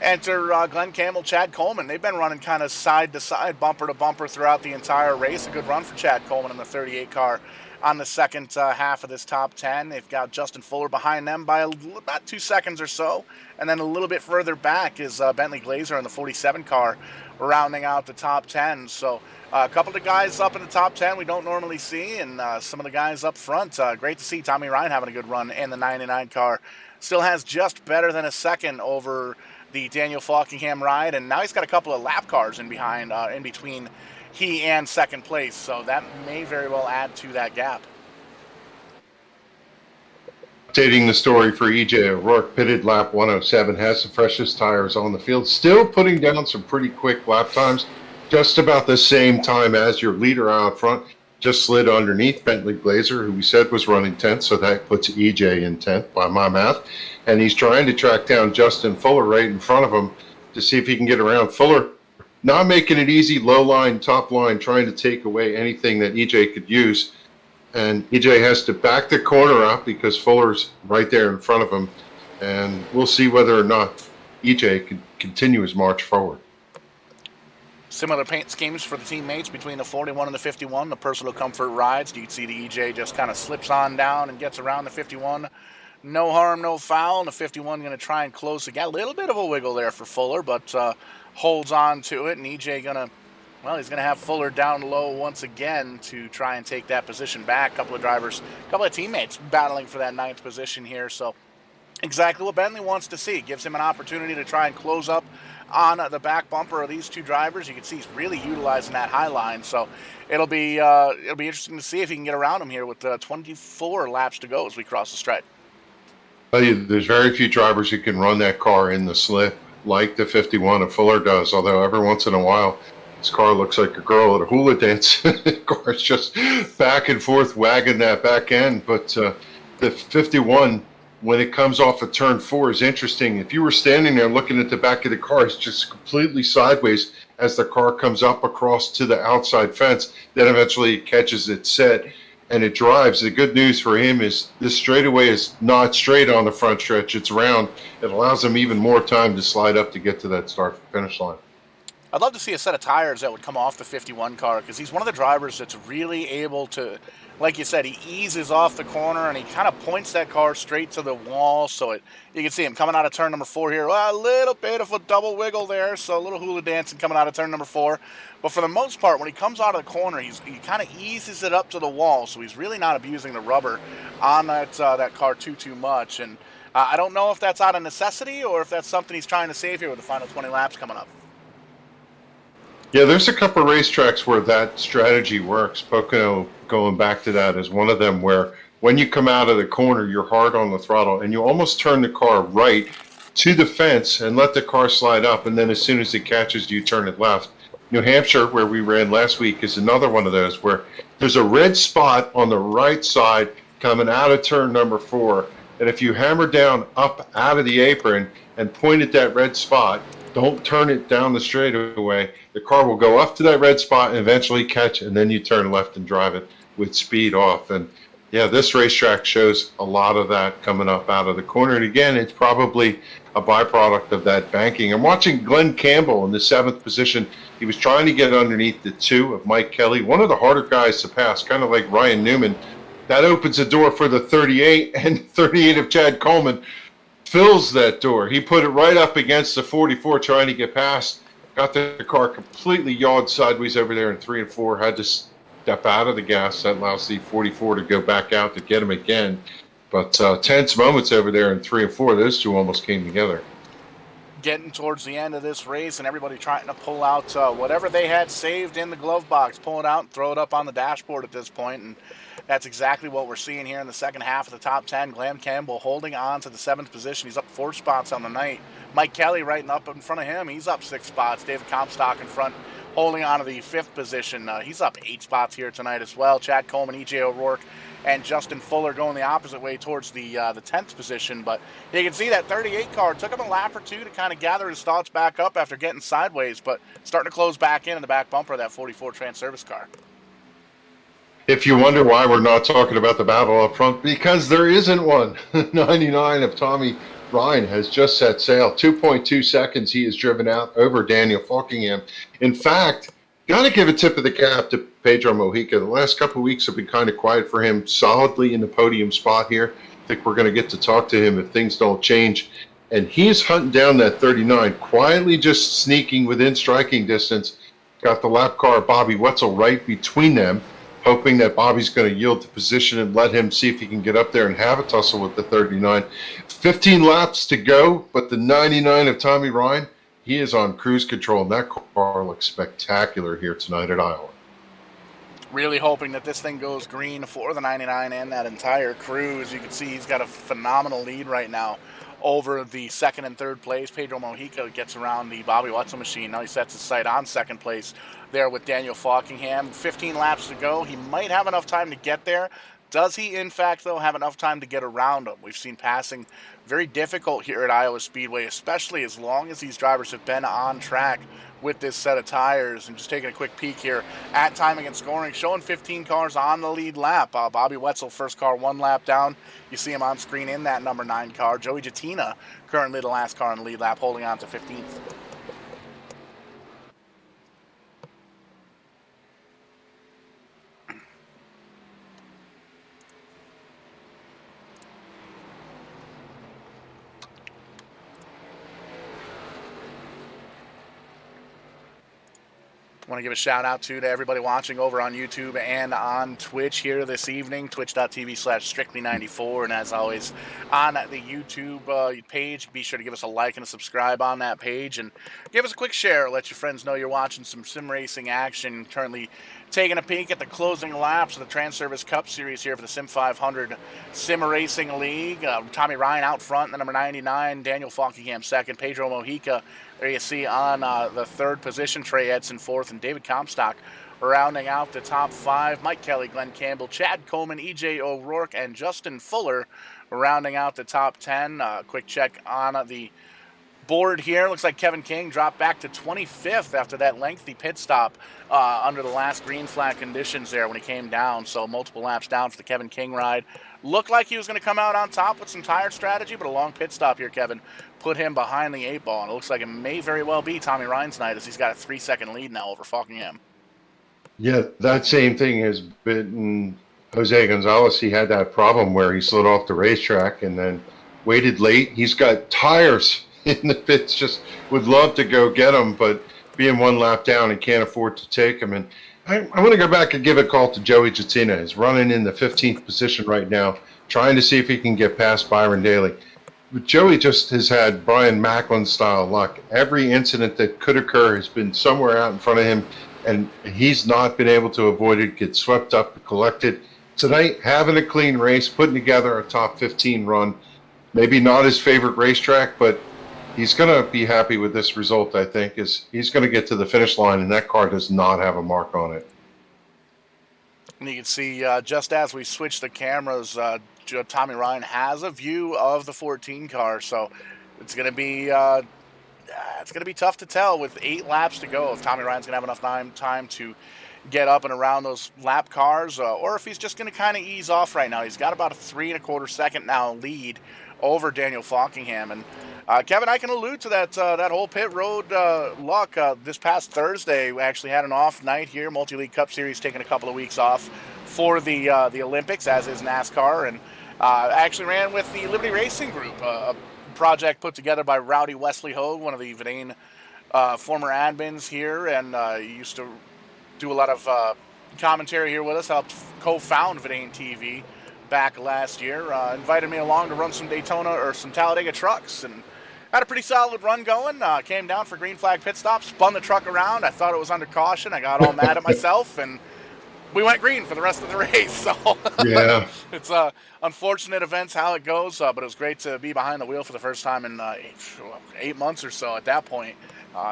enter Glenn Campbell, Chad Coleman. They've been running kind of side to side, bumper to bumper throughout the entire race. A good run for Chad Coleman in the 38 car on the second half of this top 10. They've got Justin Fuller behind them by about 2 seconds or so. And then a little bit further back is Bentley Glazer in the 47 car rounding out the top 10. So a couple of guys up in the top 10 we don't normally see, and some of the guys up front. Great to see Tommy Ryan having a good run in the 99 car. Still has just better than a second over the Daniel Faulkingham ride, and now he's got a couple of lap cars in between he and second place, so that may very well add to that gap. Updating the story for EJ O'Rourke, pitted lap 107, has the freshest tires on the field, still putting down some pretty quick lap times, just about the same time as your leader out front. Just slid underneath Bentley Glazer, who we said was running 10th, so that puts EJ in 10th by my math. And he's trying to track down Justin Fuller right in front of him to see if he can get around. Fuller not making it easy, low line, top line, trying to take away anything that EJ could use. And EJ has to back the corner up because Fuller's right there in front of him. And we'll see whether or not EJ can continue his march forward. Similar paint schemes for the teammates between the 41 and the 51, the personal comfort rides. You can see the EJ just kind of slips on down and gets around the 51. No harm, no foul. And the 51 going to try and close again. A little bit of a wiggle there for Fuller, but holds on to it. And EJ going to, well, he's going to have Fuller down low once again to try and take that position back. A couple of teammates battling for that 9th position here. So exactly what Bentley wants to see. Gives him an opportunity to try and close up on the back bumper of these two drivers. You can see he's really utilizing that high line. So it'll be interesting to see if he can get around him here with 24 laps to go as we cross the straight. There's very few drivers who can run that car in the slip like the 51 of Fuller does, although every once in a while this car looks like a girl at a hula dance. The car's just back and forth wagging that back end. But the 51, when it comes off of turn 4, is interesting. If you were standing there looking at the back of the car, it's just completely sideways as the car comes up across to the outside fence. Then eventually it catches its set and it drives. The good news for him is this straightaway is not straight on the front stretch. It's round. It allows him even more time to slide up to get to that start-finish line. I'd love to see a set of tires that would come off the 51 car, because he's one of the drivers that's really able to, like you said, he eases off the corner and he kind of points that car straight to the wall. So you can see him coming out of turn number 4 here. Well, a little bit of a double wiggle there, so a little hula dancing coming out of turn number 4. But for the most part, when he comes out of the corner, he kind of eases it up to the wall, so he's really not abusing the rubber on that car too much. And I don't know if that's out of necessity or if that's something he's trying to save here with the final 20 laps coming up. Yeah, there's a couple of racetracks where that strategy works. Pocono, going back to that, is one of them where when you come out of the corner, you're hard on the throttle and you almost turn the car right to the fence and let the car slide up. And then as soon as it catches you, turn it left. New Hampshire, where we ran last week, is another one of those where there's a red spot on the right side coming out of turn number 4. And if you hammer down up out of the apron and point at that red spot, don't turn it down the straightaway. The car will go up to that red spot and eventually catch, and then you turn left and drive it with speed off. And yeah, this racetrack shows a lot of that coming up out of the corner. And again, it's probably a byproduct of that banking. I'm watching Glenn Campbell in the 7th position. He was trying to get underneath the 2 of Mike Kelly, one of the harder guys to pass, kind of like Ryan Newman. That opens the door for the 38 and 38 of Chad Coleman. fills that door. He put it right up against the 44 trying to get past. Got the car completely yawed sideways over there in 3 and 4. Had to step out of the gas. That allows the 44 to go back out to get him again. But tense moments over there in 3 and 4. Those two almost came together. Getting towards the end of this race and everybody trying to pull out whatever they had saved in the glove box, pull it out and throw it up on the dashboard at this point. And that's exactly what we're seeing here in the second half of the top 10. Glenn Campbell holding on to the 7th position. He's up 4 spots on the night. Mike Kelly right up in front of him. He's up 6 spots. David Comstock in front, holding on to the 5th position. He's up 8 spots here tonight as well. Chad Coleman, E.J. O'Rourke, and Justin Fuller going the opposite way towards the 10th position. But you can see that 38 car took him a lap or two to kind of gather his thoughts back up after getting sideways, but starting to close back in the back bumper of that 44 Transervice car. If you wonder why we're not talking about the battle up front, because there isn't one. 99 of Tommy Ryan has just set sail. 2.2 seconds he has driven out over Daniel Faulkingham. In fact, got to give a tip of the cap to Pedro Mojica. The last couple of weeks have been kind of quiet for him, solidly in the podium spot here. I think we're going to get to talk to him if things don't change. And he's hunting down that 39, quietly just sneaking within striking distance. Got the lap car Bobby Wetzel right between them, hoping that Bobby's going to yield the position and let him see if he can get up there and have a tussle with the 39. 15 laps to go, but the 99 of Tommy Ryan, he is on cruise control, and that car looks spectacular here tonight at Iowa. Really hoping that this thing goes green for the 99 and that entire crew. As you can see, he's got a phenomenal lead right now over the 2nd and 3rd place. Pedro Mojica gets around the Bobby Wetzel machine. Now he sets his sight on 2nd place there with Daniel Faulkingham. 15 laps to go. He might have enough time to get there. Does he, in fact, though, have enough time to get around him? We've seen passing very difficult here at Iowa Speedway, especially as long as these drivers have been on track with this set of tires. And just taking a quick peek here at timing and scoring, showing 15 cars on the lead lap. Bobby Wetzel, first car 1 lap down. You see him on screen in that number 9 car. Joey Jattina, currently the last car on the lead lap, holding on to 15th. I want to give a shout out to everybody watching over on YouTube and on Twitch here this evening, twitch.tv/strictly94. And as always, on the YouTube page, be sure to give us a like and a subscribe on that page. And give us a quick share. Let your friends know you're watching some sim racing action. Currently taking a peek at the closing laps of the Transervice Cup Series here for the SIM500 Sim Racing League. Tommy Ryan out front, the number 99. Daniel Faulkingham 2nd. Pedro Mojica, there you see on the 3rd position. Trey Edson 4th, and David Comstock rounding out the top 5. Mike Kelly, Glenn Campbell, Chad Coleman, E.J. O'Rourke, and Justin Fuller rounding out the top 10. Quick check on the board here. Looks like Kevin King dropped back to 25th after that lengthy pit stop under the last green flag conditions there when he came down. So multiple laps down for the Kevin King ride. Looked like he was going to come out on top with some tire strategy, but a long pit stop here, Kevin, put him behind the 8 ball. And it looks like it may very well be Tommy Ryan's night, as he's got a 3-second lead now over Faulkingham. Yeah, that same thing has been Jose Gonzalez. He had that problem where he slid off the racetrack and then waited late. He's got tires in the pits, just would love to go get them, but being 1 lap down, he can't afford to take them. And I want to go back and give a call to Joey Jattina. He's running in the 15th position right now, trying to see if he can get past Byron Daly. But Joey just has had Brian Macklin-style luck. Every incident that could occur has been somewhere out in front of him, and he's not been able to avoid it, get swept up, collected. Tonight, having a clean race, putting together a top 15 run. Maybe not his favorite racetrack, but he's going to be happy with this result, I think, is he's going to get to the finish line, and that car does not have a mark on it. And you can see, just as we switch the cameras, Tommy Ryan has a view of the 14 car, so it's going to be tough to tell with 8 laps to go if Tommy Ryan's going to have enough time to get up and around those lap cars, or if he's just going to kind of ease off right now. He's got about a 3 1/4 second now lead over Daniel Faulkingham. And Kevin, I can allude to that whole pit road luck. This past Thursday, we actually had an off night here. Multi-League Cup Series taking a couple of weeks off for the Olympics, as is NASCAR, and I actually ran with the Liberty Racing Group. A project put together by Rowdy Wesley Hogue, one of the Vidane former admins here, and he used to do a lot of commentary here with us, helped co-found Vidane TV back last year. Invited me along to run some Daytona or some Talladega trucks, and had a pretty solid run going. Came down for green flag pit stop, spun the truck around. I thought it was under caution. I got all mad at myself, and we went green for the rest of the race. So Yeah. it's unfortunate events how it goes, but it was great to be behind the wheel for the first time in 8 months or so at that point.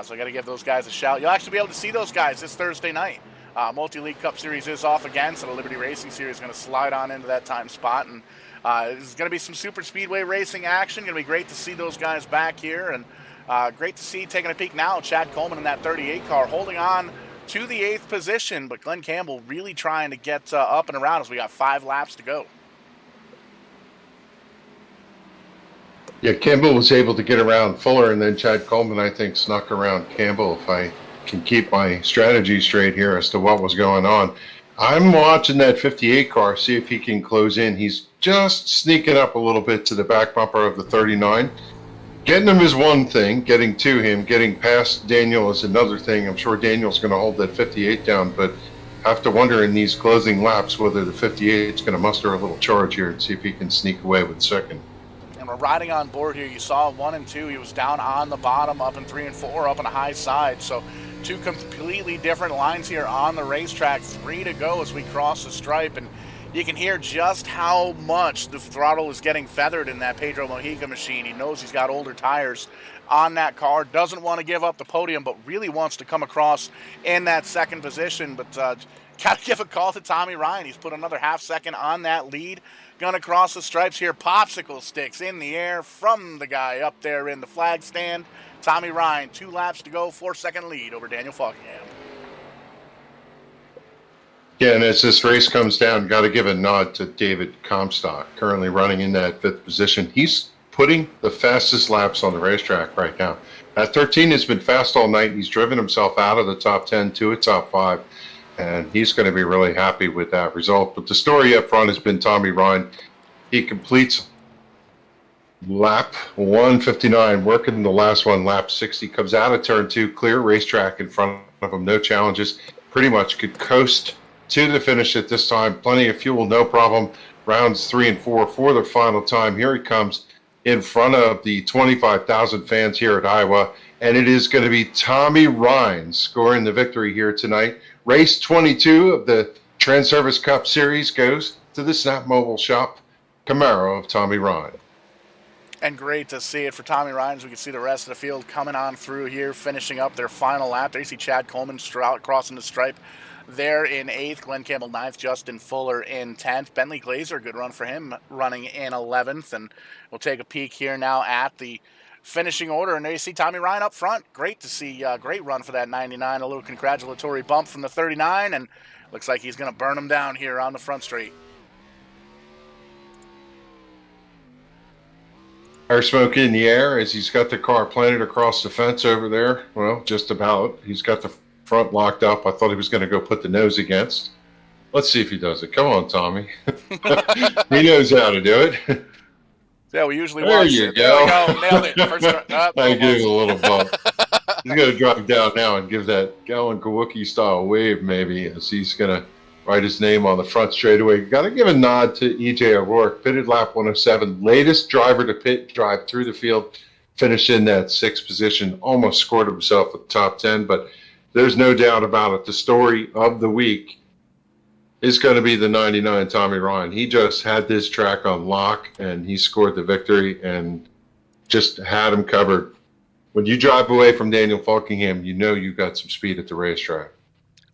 So I got to give those guys a shout. You'll actually be able to see those guys this Thursday night. Multi-League Cup Series is off again, so the Liberty Racing Series is going to slide on into that time spot. And there's going to be some super speedway racing action. Going to be great to see those guys back here. And great to see, taking a peek now, Chad Coleman in that 38 car holding on to the 8th position. But Glenn Campbell really trying to get up and around as we got 5 laps to go. Yeah, Campbell was able to get around Fuller, and then Chad Coleman, I think, snuck around Campbell, if I can keep my strategy straight here as to what was going on. I'm watching that 58 car, see if he can close in. He's just sneaking up a little bit to the back bumper of the 39. Getting him is one thing. Getting to him, getting past Daniel is another thing. I'm sure Daniel's going to hold that 58 down, but I have to wonder in these closing laps whether the 58 is going to muster a little charge here and see if he can sneak away with second. And we're riding on board here. You saw 1 and 2. He was down on the bottom, up in 3 and 4, up on the high side. So 2 completely different lines here on the racetrack. 3 to go as we cross the stripe. And you can hear just how much the throttle is getting feathered in that Pedro Mojica machine. He knows he's got older tires on that car. Doesn't want to give up the podium, but really wants to come across in that second position. But got to give a call to Tommy Ryan. He's put another half second on that lead. Gonna cross the stripes here. Popsicle sticks in the air from the guy up there in the flag stand. Tommy Ryan, 2 laps to go, 4-second lead over Daniel Faulkingham. Yeah, and as this race comes down, got to give a nod to David Comstock, currently running in that 5th position. He's putting the fastest laps on the racetrack right now. That 13 has been fast all night. He's driven himself out of the top 10 to a top 5. And he's going to be really happy with that result. But the story up front has been Tommy Ryan. He completes lap 159, working the last one, lap 60. Comes out of turn 2, clear racetrack in front of him, no challenges. Pretty much could coast to the finish at this time. Plenty of fuel, no problem. Rounds 3 and 4 for the final time. Here he comes in front of the 25,000 fans here at Iowa. And it is going to be Tommy Ryan scoring the victory here tonight. Race 22 of the Transervice Cup Series goes to the Snap Mobile Shop Camaro of Tommy Ryan. And great to see it for Tommy Ryan as we can see the rest of the field coming on through here, finishing up their final lap. There you see Chad Coleman crossing the stripe there in 8th. Glenn Campbell 9th. Justin Fuller in 10th. Bentley Glazer, good run for him, running in 11th. And we'll take a peek here now at the finishing order, and there you see Tommy Ryan up front. Great to see, great run for that 99. A little congratulatory bump from the 39, and looks like he's going to burn him down here on the front straight. Air smoke in the air as he's got the car planted across the fence over there. Well, just about. He's got the front locked up. I thought he was going to go put the nose against. Let's see if he does it. Come on, Tommy. He knows how to do it. Yeah, we usually there watch you it. go. There we go. Nailed it. First I give him a little bump. He's going to drive down now and give that Gallon Kawuki style wave maybe as he's going to write his name on the front straightaway. Got to give a nod to E.J. O'Rourke, pitted lap 107, latest driver to pit drive through the field, finished in that 6th position, almost scored himself at the top 10, but there's no doubt about it. The story of the week is going to be the 99 Tommy Ryan. He just had this track on lock, and he scored the victory and just had him covered. When you drive away from Daniel Faulkingham, you know you got some speed at the racetrack.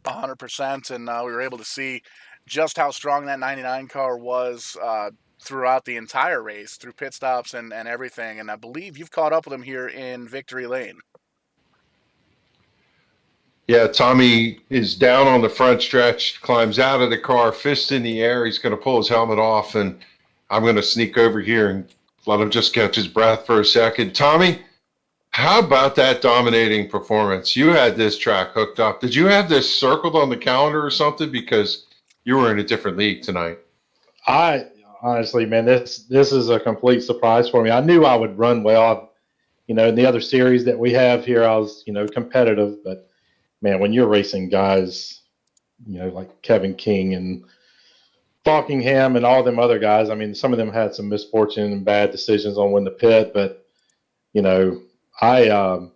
100%, and we were able to see just how strong that 99 car was throughout the entire race, through pit stops and everything, and I believe you've caught up with him here in Victory Lane. Yeah, Tommy is down on the front stretch, climbs out of the car, fist in the air. He's going to pull his helmet off, and I'm going to sneak over here and let him just catch his breath for a second. Tommy, how about that dominating performance? You had this track hooked up. Did you have this circled on the calendar or something? Because you were in a different league tonight. I honestly, man, this is a complete surprise for me. I knew I would run well. In the other series that we have here, I was, competitive. But, man, when you're racing guys, like Kevin King and Faulkingham and all them other guys, I mean, some of them had some misfortune and bad decisions on when to pit. But, I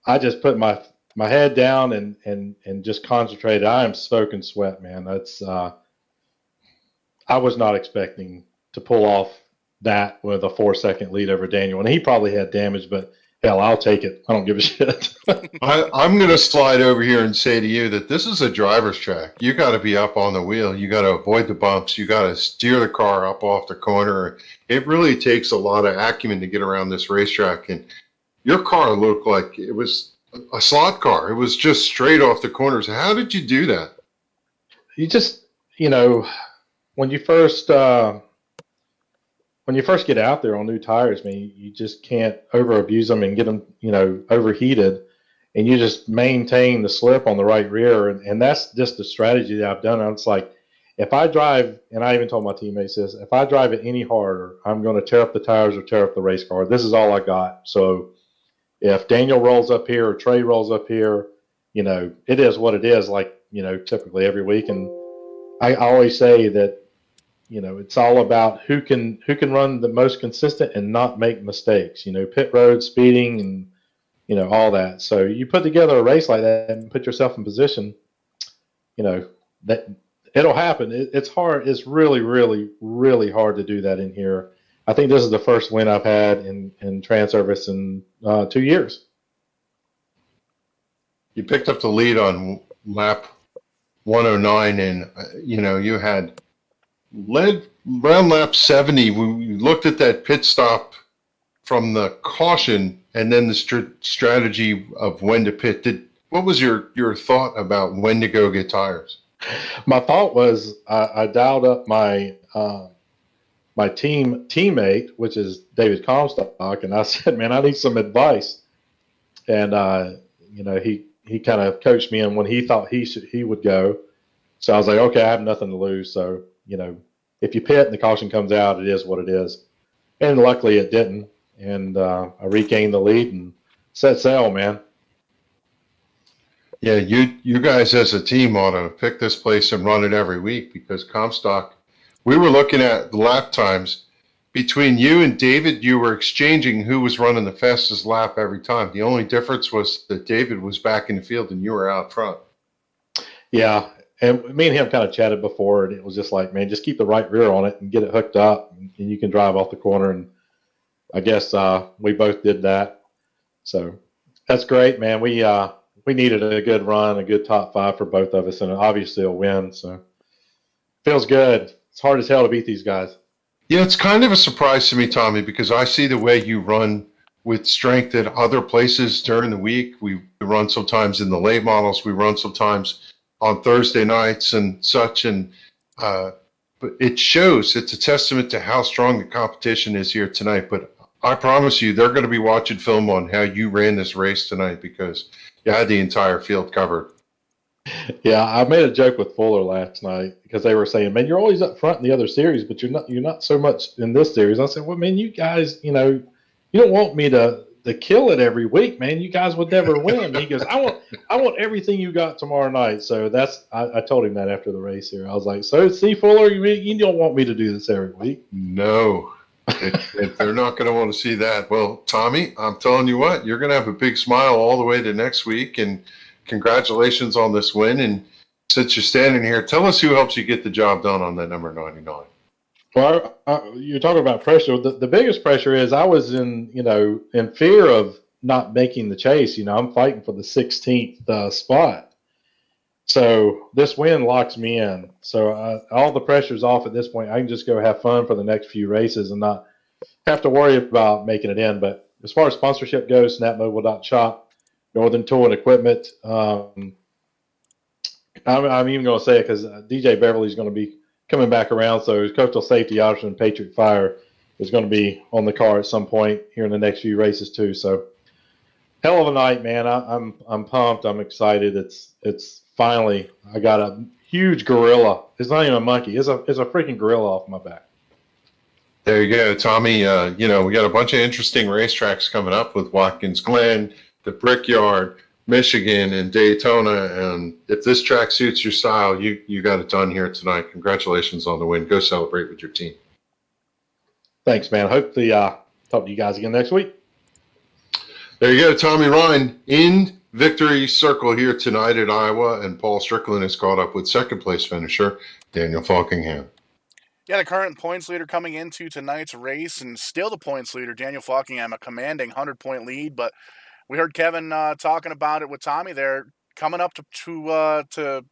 I just put my head down and just concentrated. I am soaking sweat, man. That's I was not expecting to pull off that with a 4-second lead over Daniel, and he probably had damage, but hell, I'll take it. I don't give a shit. I'm going to slide over here and say to you that this is a driver's track. You got to be up on the wheel. You got to avoid the bumps. You got to steer the car up off the corner. It really takes a lot of acumen to get around this racetrack. And your car looked like it was a slot car. It was just straight off the corners. How did you do that? You just, when you first get out there on new tires, man, you just can't over abuse them and get them, overheated, and you just maintain the slip on the right rear. And that's just the strategy that I've done. It's like, if I drive, and I even told my teammates this, if I drive it any harder, I'm going to tear up the tires or tear up the race car. This is all I got. So if Daniel rolls up here or Trey rolls up here, it is what it is, like, typically every week. And I always say that, it's all about who can run the most consistent and not make mistakes, pit road, speeding, and, all that. So you put together a race like that and put yourself in position, that it'll happen. It's hard. It's really, really, really hard to do that in here. I think this is the first win I've had in Transervice in 2 years. You picked up the lead on lap 109, and, you had led around lap 70. We looked at that pit stop from the caution and then the strategy of when to pit. What was your thought about when to go get tires? My thought was I dialed up my my teammate, which is David Comstock, and I said, man, I need some advice. And, he kind of coached me on when he thought he would go. So I was like, okay, I have nothing to lose. So, if you pit and the caution comes out, it is what it is. And luckily it didn't. And I regained the lead and set sail, man. Yeah, you guys as a team ought to pick this place and run it every week, because Comstock, we were looking at the lap times. Between you and David, you were exchanging who was running the fastest lap every time. The only difference was that David was back in the field and you were out front. Yeah. And me and him kind of chatted before, and it was just like, man, just keep the right rear on it and get it hooked up, and you can drive off the corner. And I guess we both did that. So that's great, man. We needed a good run, a good top 5 for both of us, and obviously a win. So feels good. It's hard as hell to beat these guys. Yeah, it's kind of a surprise to me, Tommy, because I see the way you run with strength at other places during the week. We run sometimes in the late models. We run sometimes on Thursday nights and such, but it shows. It's a testament to how strong the competition is here tonight. But I promise you, they're going to be watching film on how you ran this race tonight, because you had the entire field covered. Yeah, I made a joke with Fuller last night because they were saying, "Man, you're always up front in the other series, but you're not so much in this series." I said, "Well, man, you guys, you don't want me to kill it every week, man. You guys would never win." He goes, I want everything you got tomorrow night." So I told him that after the race here. I was like, "So, see, Fuller, you don't want me to do this every week?" No, if they're not going to want to see that. Well, Tommy, I'm telling you what, you're going to have a big smile all the way to next week, and congratulations on this win. And since you're standing here, tell us who helps you get the job done on that number 99. Well, you're talking about pressure. The biggest pressure is I was in fear of not making the chase. I'm fighting for the 16th spot. So this win locks me in. So all the pressure's off at this point. I can just go have fun for the next few races and not have to worry about making it in. But as far as sponsorship goes, snapmobile.shop, Northern Tool and Equipment. I'm even going to say it because DJ Beverly's going to be coming back around. So his coastal safety option, Patriot Fire, is going to be on the car at some point here in the next few races too. So hell of a night, man. I'm pumped. I'm excited. It's finally I got a huge gorilla. It's not even a monkey. It's a freaking gorilla off my back. There you go, Tommy. We got a bunch of interesting racetracks coming up with Watkins Glen, the Brickyard, Michigan, and Daytona. And if this track suits your style, you got it done here tonight. Congratulations on the win. Go celebrate with your team. Thanks, man. Hopefully, talk to you guys again next week. There you go, Tommy Ryan in victory circle here tonight at Iowa, and Paul Strickland is caught up with second place finisher Daniel Faulkingham. Yeah, the current points leader coming into tonight's race, and still the points leader, Daniel Faulkingham, a commanding 100-point lead. But we heard Kevin talking about it with Tommy there, coming up to the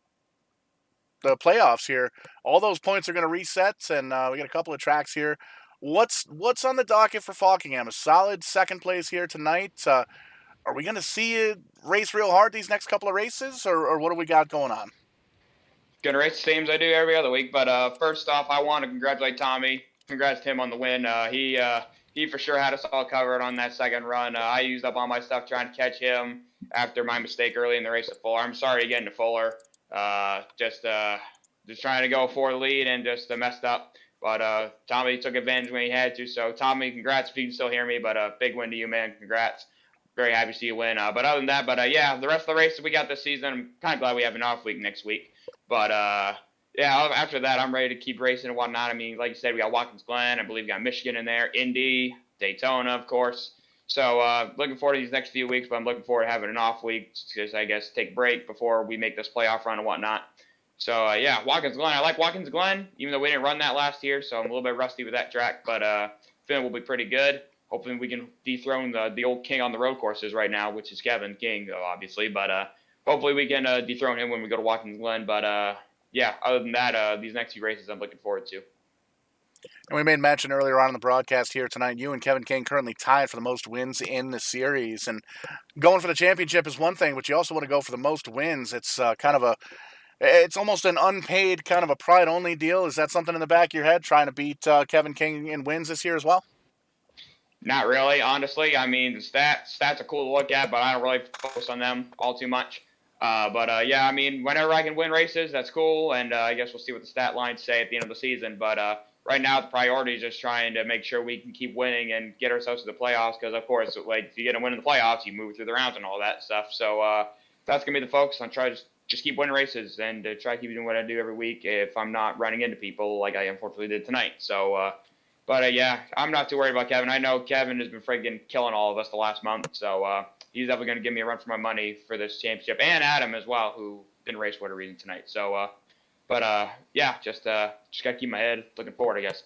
playoffs here. All those points are going to reset, and we got a couple of tracks here. What's on the docket for Faulkingham? A solid second place here tonight. Are we going to see it race real hard these next couple of races, or what do we got going on? Gonna race the same as I do every other week, but first off, I want to congratulate Tommy. Congrats to him on the win. He for sure had us all covered on that second run. I used up all my stuff trying to catch him after my mistake early in the race at Fuller. I'm sorry again to Fuller. Just trying to go for the lead and just messed up. But Tommy took advantage when he had to. So Tommy, congrats if you can still hear me. But big win to you, man. Congrats. Very happy to see you win. But other than that, yeah, the rest of the races we got this season, I'm kind of glad we have an off week next week. But, yeah, after that, I'm ready to keep racing and whatnot. I mean, like you said, we got Watkins Glen. I believe we got Michigan in there, Indy, Daytona, of course. So looking forward to these next few weeks, but I'm looking forward to having an off week because I guess take a break before we make this playoff run and whatnot. So, yeah, Watkins Glen. I like Watkins Glen, even though we didn't run that last year, so I'm a little bit rusty with that track. But feeling will be pretty good. Hopefully we can dethrone the old king on the road courses right now, which is Kevin King, obviously. But hopefully we can dethrone him when we go to Watkins Glen. But, yeah, other than that, these next few races I'm looking forward to. And we made mention earlier on in the broadcast here tonight, you and Kevin King currently tied for the most wins in the series. And going for the championship is one thing, but you also want to go for the most wins. It's it's almost an unpaid kind of a pride-only deal. Is that something in the back of your head, trying to beat Kevin King in wins this year as well? Not really, honestly. I mean, the stats are cool to look at, but I don't really focus on them all too much. Yeah, I mean, whenever I can win races, that's cool, and I guess we'll see what the stat lines say at the end of the season. But right now, the priority is just trying to make sure we can keep winning and get ourselves to the playoffs, because, of course, like, if you get a win in the playoffs, you move through the rounds and all that stuff. So that's going to be the focus, on try to just keep winning races and try to keep doing what I do every week if I'm not running into people like I unfortunately did tonight. So, yeah, I'm not too worried about Kevin. I know Kevin has been freaking killing all of us the last month, so he's definitely going to give me a run for my money for this championship, and Adam as well, who didn't race for whatever reason tonight. So, yeah, just got to keep my head looking forward, I guess.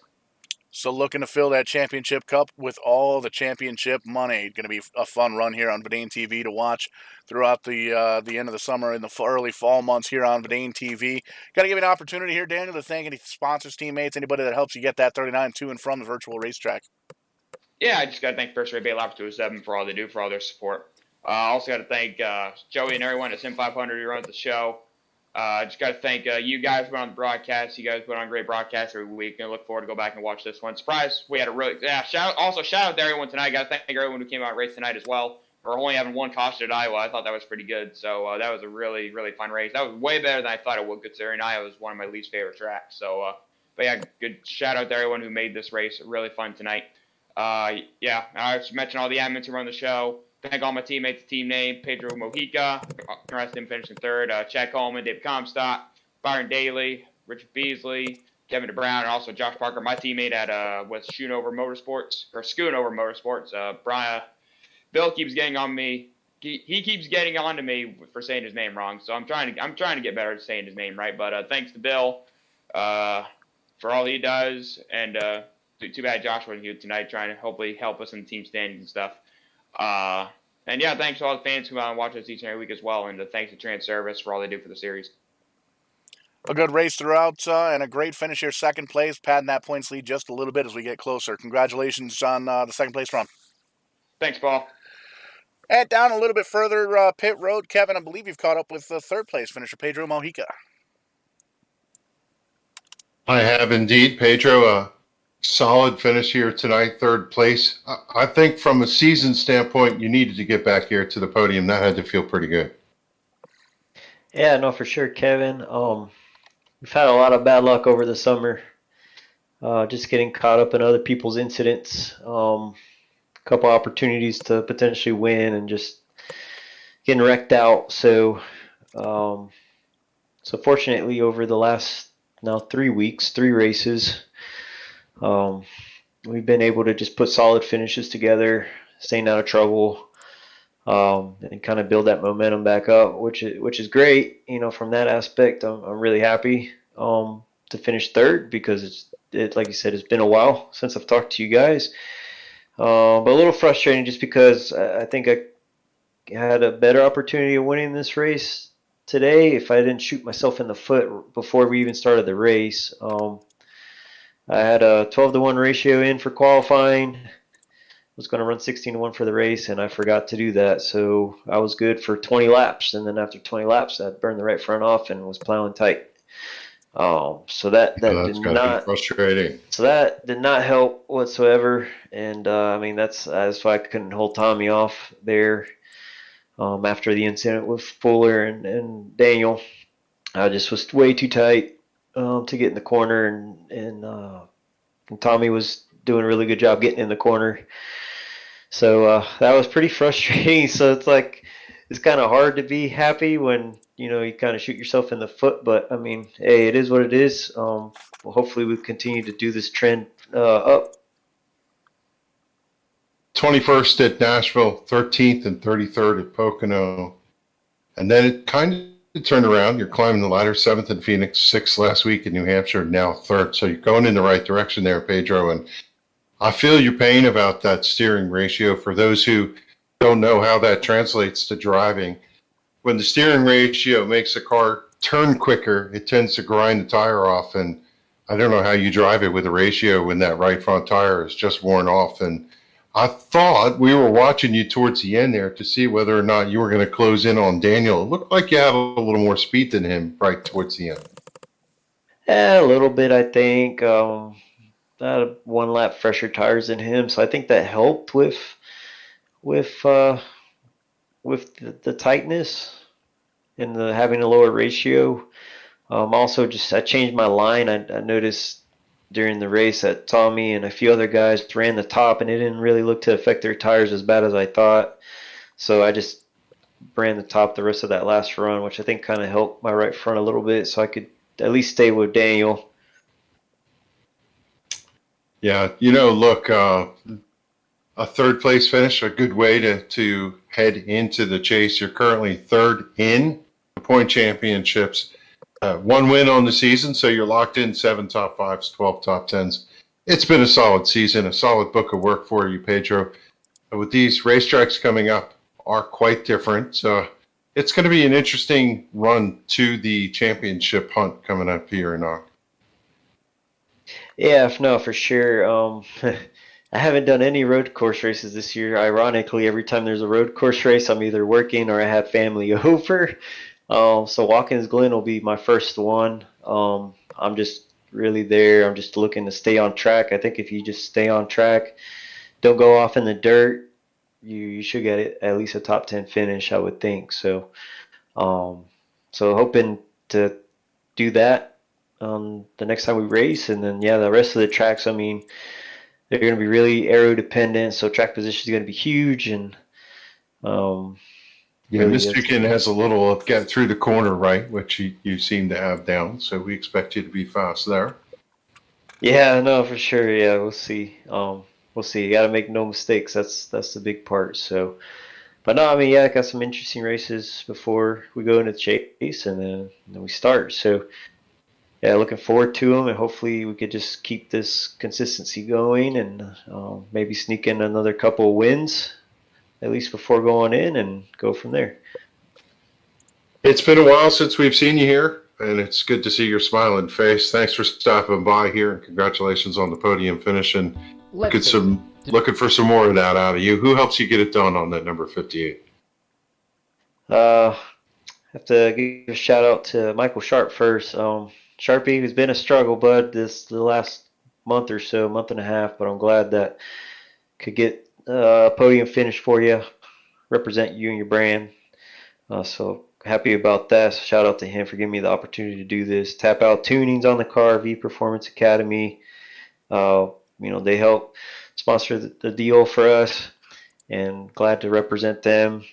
So looking to fill that championship cup with all the championship money. Going to be a fun run here on Verdane TV to watch throughout the end of the summer and the early fall months here on Verdane TV. Got to give you an opportunity here, Daniel, to thank any sponsors, teammates, anybody that helps you get that 39 to and from the virtual racetrack. Yeah, I just got to thank First Rate Bay Labs 207 for all they do, for all their support. I also got to thank Joey and everyone at SIM500 who runs the show. Just got to thank you guys who went on the broadcast. You guys put on great broadcasts every week, and I look forward to go back and watch this one. Surprise, we had a really shout out to everyone tonight. Got to thank everyone who came out and raced tonight as well. We're only having one caution at Iowa. I thought that was pretty good. So that was a really, really fun race. That was way better than I thought it would, considering Iowa was one of my least favorite tracks. So, but yeah, good shout out to everyone who made this race really fun tonight. Yeah, I just mentioned all the admins who run the show. Thank all my teammates, team name, Pedro Mojica, congrats him finishing third, Chad Coleman, Dave Comstock, Byron Daly, Richard Beasley, Kevin DeBrown, and also Josh Parker, my teammate at with Schoonover Motorsports. Bill keeps getting on me. He keeps getting on to me for saying his name wrong, so I'm trying to get better at saying his name right. But thanks to Bill for all he does, and too bad Josh wasn't here tonight, trying to hopefully help us in the team standings and stuff. And yeah, thanks to all the fans who watch us each and every week as well, and thanks to Transervice for all they do for the series. A good race throughout and a great finish here, second place, padding that points lead just a little bit as we get closer. Congratulations on the second place run. Thanks, Paul. And down a little bit further pit road, Kevin, I believe you've caught up with the third place finisher, Pedro Mojica. I have indeed, Pedro. Solid finish here tonight, third place. I think from a season standpoint, you needed to get back here to the podium. That had to feel pretty good. Yeah, no, for sure, Kevin. We've had a lot of bad luck over the summer. Just getting caught up in other people's incidents. A couple opportunities to potentially win and just getting wrecked out. So fortunately, over the last now 3 weeks, 3 races, we've been able to just put solid finishes together, staying out of trouble, and kind of build that momentum back up, which is great. From that aspect, I'm really happy to finish third because like you said, it's been a while since I've talked to you guys. But a little frustrating just because I think I had a better opportunity of winning this race today if I didn't shoot myself in the foot before we even started the race. I had a 12-to-1 ratio in for qualifying. Was going to run 16-to-1 for the race, and I forgot to do that. So I was good for 20 laps, and then after 20 laps, I burned the right front off and was plowing tight. So that That's got to be frustrating. So that did not help whatsoever, and I mean that's why I couldn't hold Tommy off there. After the incident with Fuller and Daniel, I just was way too tight to get in the corner, and Tommy was doing a really good job getting in the corner. So that was pretty frustrating. So it's kind of hard to be happy when you kind of shoot yourself in the foot. But I mean, hey, it is what it is. Well, hopefully we continue to do this trend up. 21st at Nashville, 13th and 33rd at Pocono. And then it kind of turned around. You're climbing the ladder, 7th in Phoenix, 6th last week in New Hampshire, now 3rd. So you're going in the right direction there, Pedro. And I feel your pain about that steering ratio. For those who don't know how that translates to driving, when the steering ratio makes the car turn quicker, it tends to grind the tire off. And I don't know how you drive it with a ratio when that right front tire is just worn off. And I thought we were watching you towards the end there to see whether or not you were going to close in on Daniel. It looked like you had a little more speed than him right towards the end. Yeah, a little bit, I think. I had 1 lap fresher tires than him, so I think that helped with the tightness and the having a lower ratio. Also, I changed my line. I noticed during the race that Tommy and a few other guys ran the top, and it didn't really look to affect their tires as bad as I thought. So I just ran the top the rest of that last run, which I think kind of helped my right front a little bit, so I could at least stay with Daniel. Yeah, look, a 3rd place finish, a good way to head into the chase. You're currently 3rd in the point championships. 1 win on the season, so you're locked in 7 top 5s, 12 top 10s. It's been a solid season, a solid book of work for you, Pedro. With these racetracks coming up are quite different. So it's going to be an interesting run to the championship hunt coming up here in August. Yeah, no, for sure. I haven't done any road course races this year. Ironically, every time there's a road course race, I'm either working or I have family over. So Watkins Glen will be my first one. I'm just really there. I'm just looking to stay on track. I think if you just stay on track, don't go off in the dirt, you should get it at least a top 10 finish, I would think. So hoping to do that the next time we race. And then, yeah, the rest of the tracks, I mean, they're going to be really aero dependent. So track position is going to be huge. And, yeah, really Michigan has a little get through the corner, right, which you seem to have down. So we expect you to be fast there. Yeah, no, for sure. Yeah, we'll see. We'll see. You got to make no mistakes. That's the big part. So, but no, I mean, yeah, I got some interesting races before we go into the chase, and then we start. So, yeah, looking forward to them, and hopefully we could just keep this consistency going, and maybe sneak in another couple of wins, at least before going in, and go from there. It's been a while since we've seen you here, and it's good to see your smiling face. Thanks for stopping by here, and congratulations on the podium finish. And looking for some more of that out of you. Who helps you get it done on that number 58? Have to give a shout out to Michael Sharp first. Sharpie has been a struggle, bud. The last month or so, month and a half, but I'm glad that could get a podium finish for you, represent you and your brand. So happy about that. So shout out to him for giving me the opportunity to do this. Tap Out Tunings on the car, V Performance Academy. They help sponsor the deal for us, and glad to represent them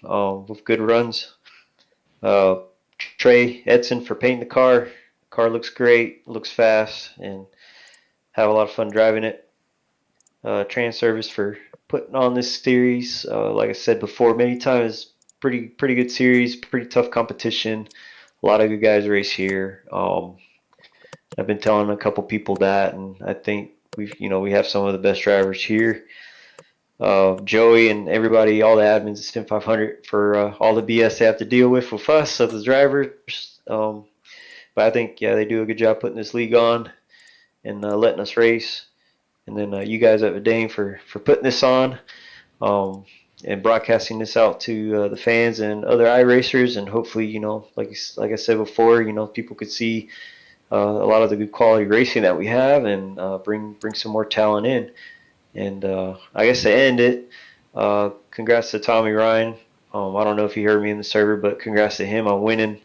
with good runs. Trey Edson for painting the car. Car looks great, looks fast, and have a lot of fun driving it. Transervice for putting on this series. Like I said before, many times, pretty good series, pretty tough competition. A lot of good guys race here. I've been telling a couple people that, and I think we have some of the best drivers here. Joey and everybody, all the admins at SIM500 for all the BS they have to deal with us as the drivers. But I think, they do a good job putting this league on and letting us race. And then you guys at Verdane for putting this on and broadcasting this out to the fans and other iRacers. And hopefully, like I said before, people could see a lot of the good quality racing that we have and bring some more talent in. And I guess to end it, congrats to Tommy Ryan. I don't know if he heard me in the server, but congrats to him on winning.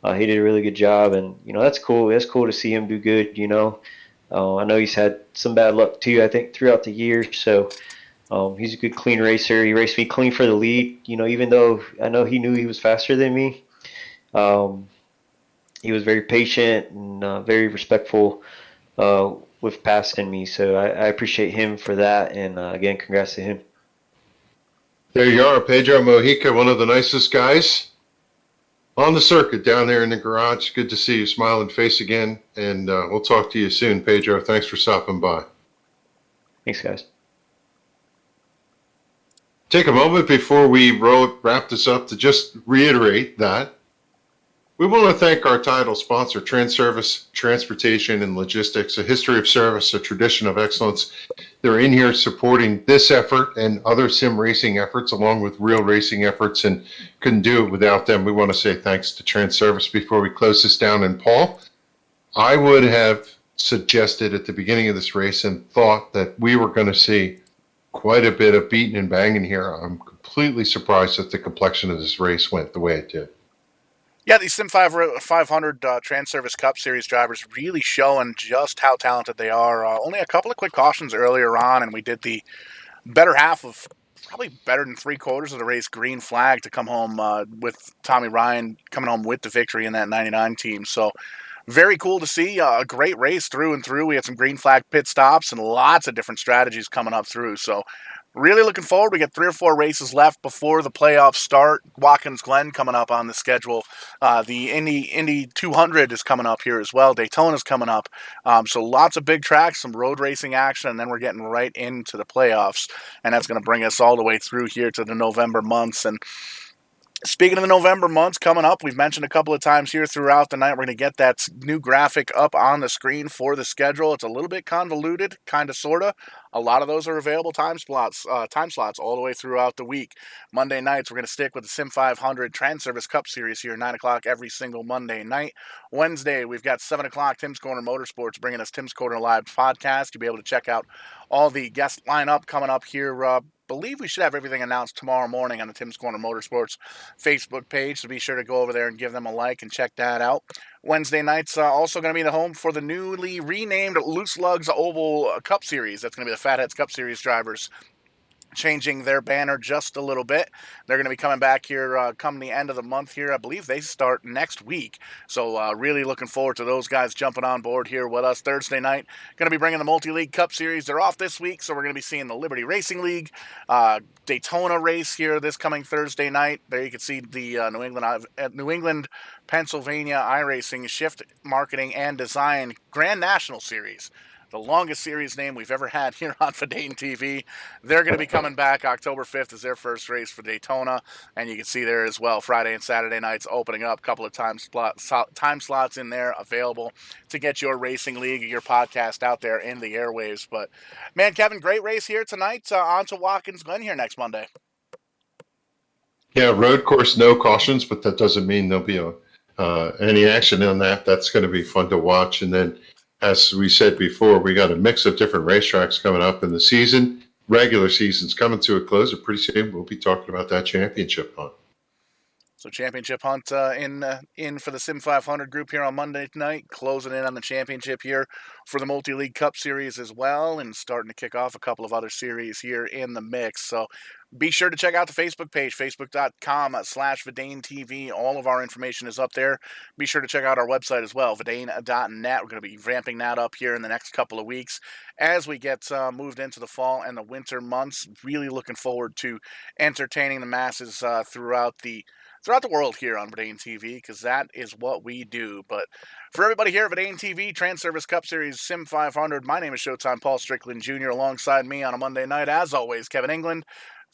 He did a really good job, and that's cool. That's cool to see him do good. I know he's had some bad luck too, I think, throughout the year. So he's a good, clean racer. He raced me clean for the lead. Even though I know he knew he was faster than me, he was very patient and very respectful with passing me. So I appreciate him for that. And again, congrats to him. There you are, Pedro Mojica, one of the nicest guys on the circuit down there in the garage. Good to see your smiling face again. And we'll talk to you soon, Pedro. Thanks for stopping by. Thanks, guys. Take a moment before we wrap this up to just reiterate that we want to thank our title sponsor, Transervice Transportation and Logistics, a history of service, a tradition of excellence. They're in here supporting this effort and other sim racing efforts, along with real racing efforts, and couldn't do it without them. We want to say thanks to Transervice before we close this down. And Paul, I would have suggested at the beginning of this race and thought that we were going to see quite a bit of beating and banging here. I'm completely surprised that the complexion of this race went the way it did. Yeah, these SIM500 Transervice Cup Series drivers really showing just how talented they are. Only a couple of quick cautions earlier on, and we did the better half of, probably better than 3/4 of the race, green flag to come home with Tommy Ryan coming home with the victory in that 99 team. So very cool to see. A great race through and through. We had some green flag pit stops and lots of different strategies coming up through. So really looking forward. We got 3 or 4 races left before the playoffs start. Watkins Glen coming up on the schedule. The Indy 200 is coming up here as well. Daytona's coming up. So lots of big tracks, some road racing action, and then we're getting right into the playoffs. And that's going to bring us all the way through here to the November months. And speaking of the November months coming up, we've mentioned a couple of times here throughout the night, we're going to get that new graphic up on the screen for the schedule. It's a little bit convoluted, kind of, sort of. A lot of those are available time slots all the way throughout the week. Monday nights, we're going to stick with the SIM500 Transervice Cup Series here, 9 o'clock every single Monday night. Wednesday, we've got 7 o'clock, Tim's Corner Motorsports bringing us Tim's Corner Live podcast. You'll be able to check out all the guest lineup coming up here. Believe we should have everything announced tomorrow morning on the Tim's Corner Motorsports Facebook page, so be sure to go over there and give them a like and check that out. Wednesday night's also going to be the home for the newly renamed Loose Lugs Oval Cup Series. That's going to be the Fatheads Cup Series drivers changing their banner just a little bit. They're going to be coming back here come the end of the month here. I believe they start next week. So really looking forward to those guys jumping on board here with us. Thursday night, going to be bringing the Multi-League Cup Series. They're off this week, so we're going to be seeing the Liberty Racing League Daytona race here this coming Thursday night. There you can see the New England, Pennsylvania iRacing Shift Marketing and Design Grand National Series. The longest series name we've ever had here on Verdane TV. They're going to be coming back. October 5th is their first race for Daytona. And you can see there as well, Friday and Saturday nights opening up. A couple of time slots in there available to get your racing league, your podcast out there in the airwaves. But, man, Kevin, great race here tonight. On to Watkins Glen here next Monday. Yeah, road course, no cautions, but that doesn't mean there'll be any action on that. That's going to be fun to watch. And then as we said before, we got a mix of different racetracks coming up in the season. Regular season's coming to a close, and pretty soon we'll be talking about that championship hunt. So championship hunt in for the SIM500 group here on Monday night, closing in on the championship here for the Multi-League Cup Series as well, and starting to kick off a couple of other series here in the mix. So be sure to check out the Facebook page, facebook.com/VidaneTV. All of our information is up there. Be sure to check out our website as well, vidane.net. We're going to be ramping that up here in the next couple of weeks as we get moved into the fall and the winter months. Really looking forward to entertaining the masses throughout the world here on Vidane TV, because that is what we do. But for everybody here at Vidane TV, Transervice Cup Series SIM500, my name is Showtime Paul Strickland Jr. Alongside me on a Monday night, as always, Kevin England.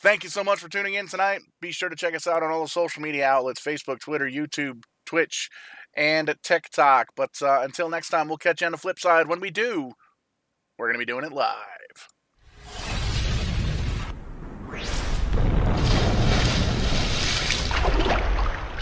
Thank you so much for tuning in tonight. Be sure to check us out on all the social media outlets, Facebook, Twitter, YouTube, Twitch, and TikTok. But until next time, we'll catch you on the flip side. When we do, we're going to be doing it live.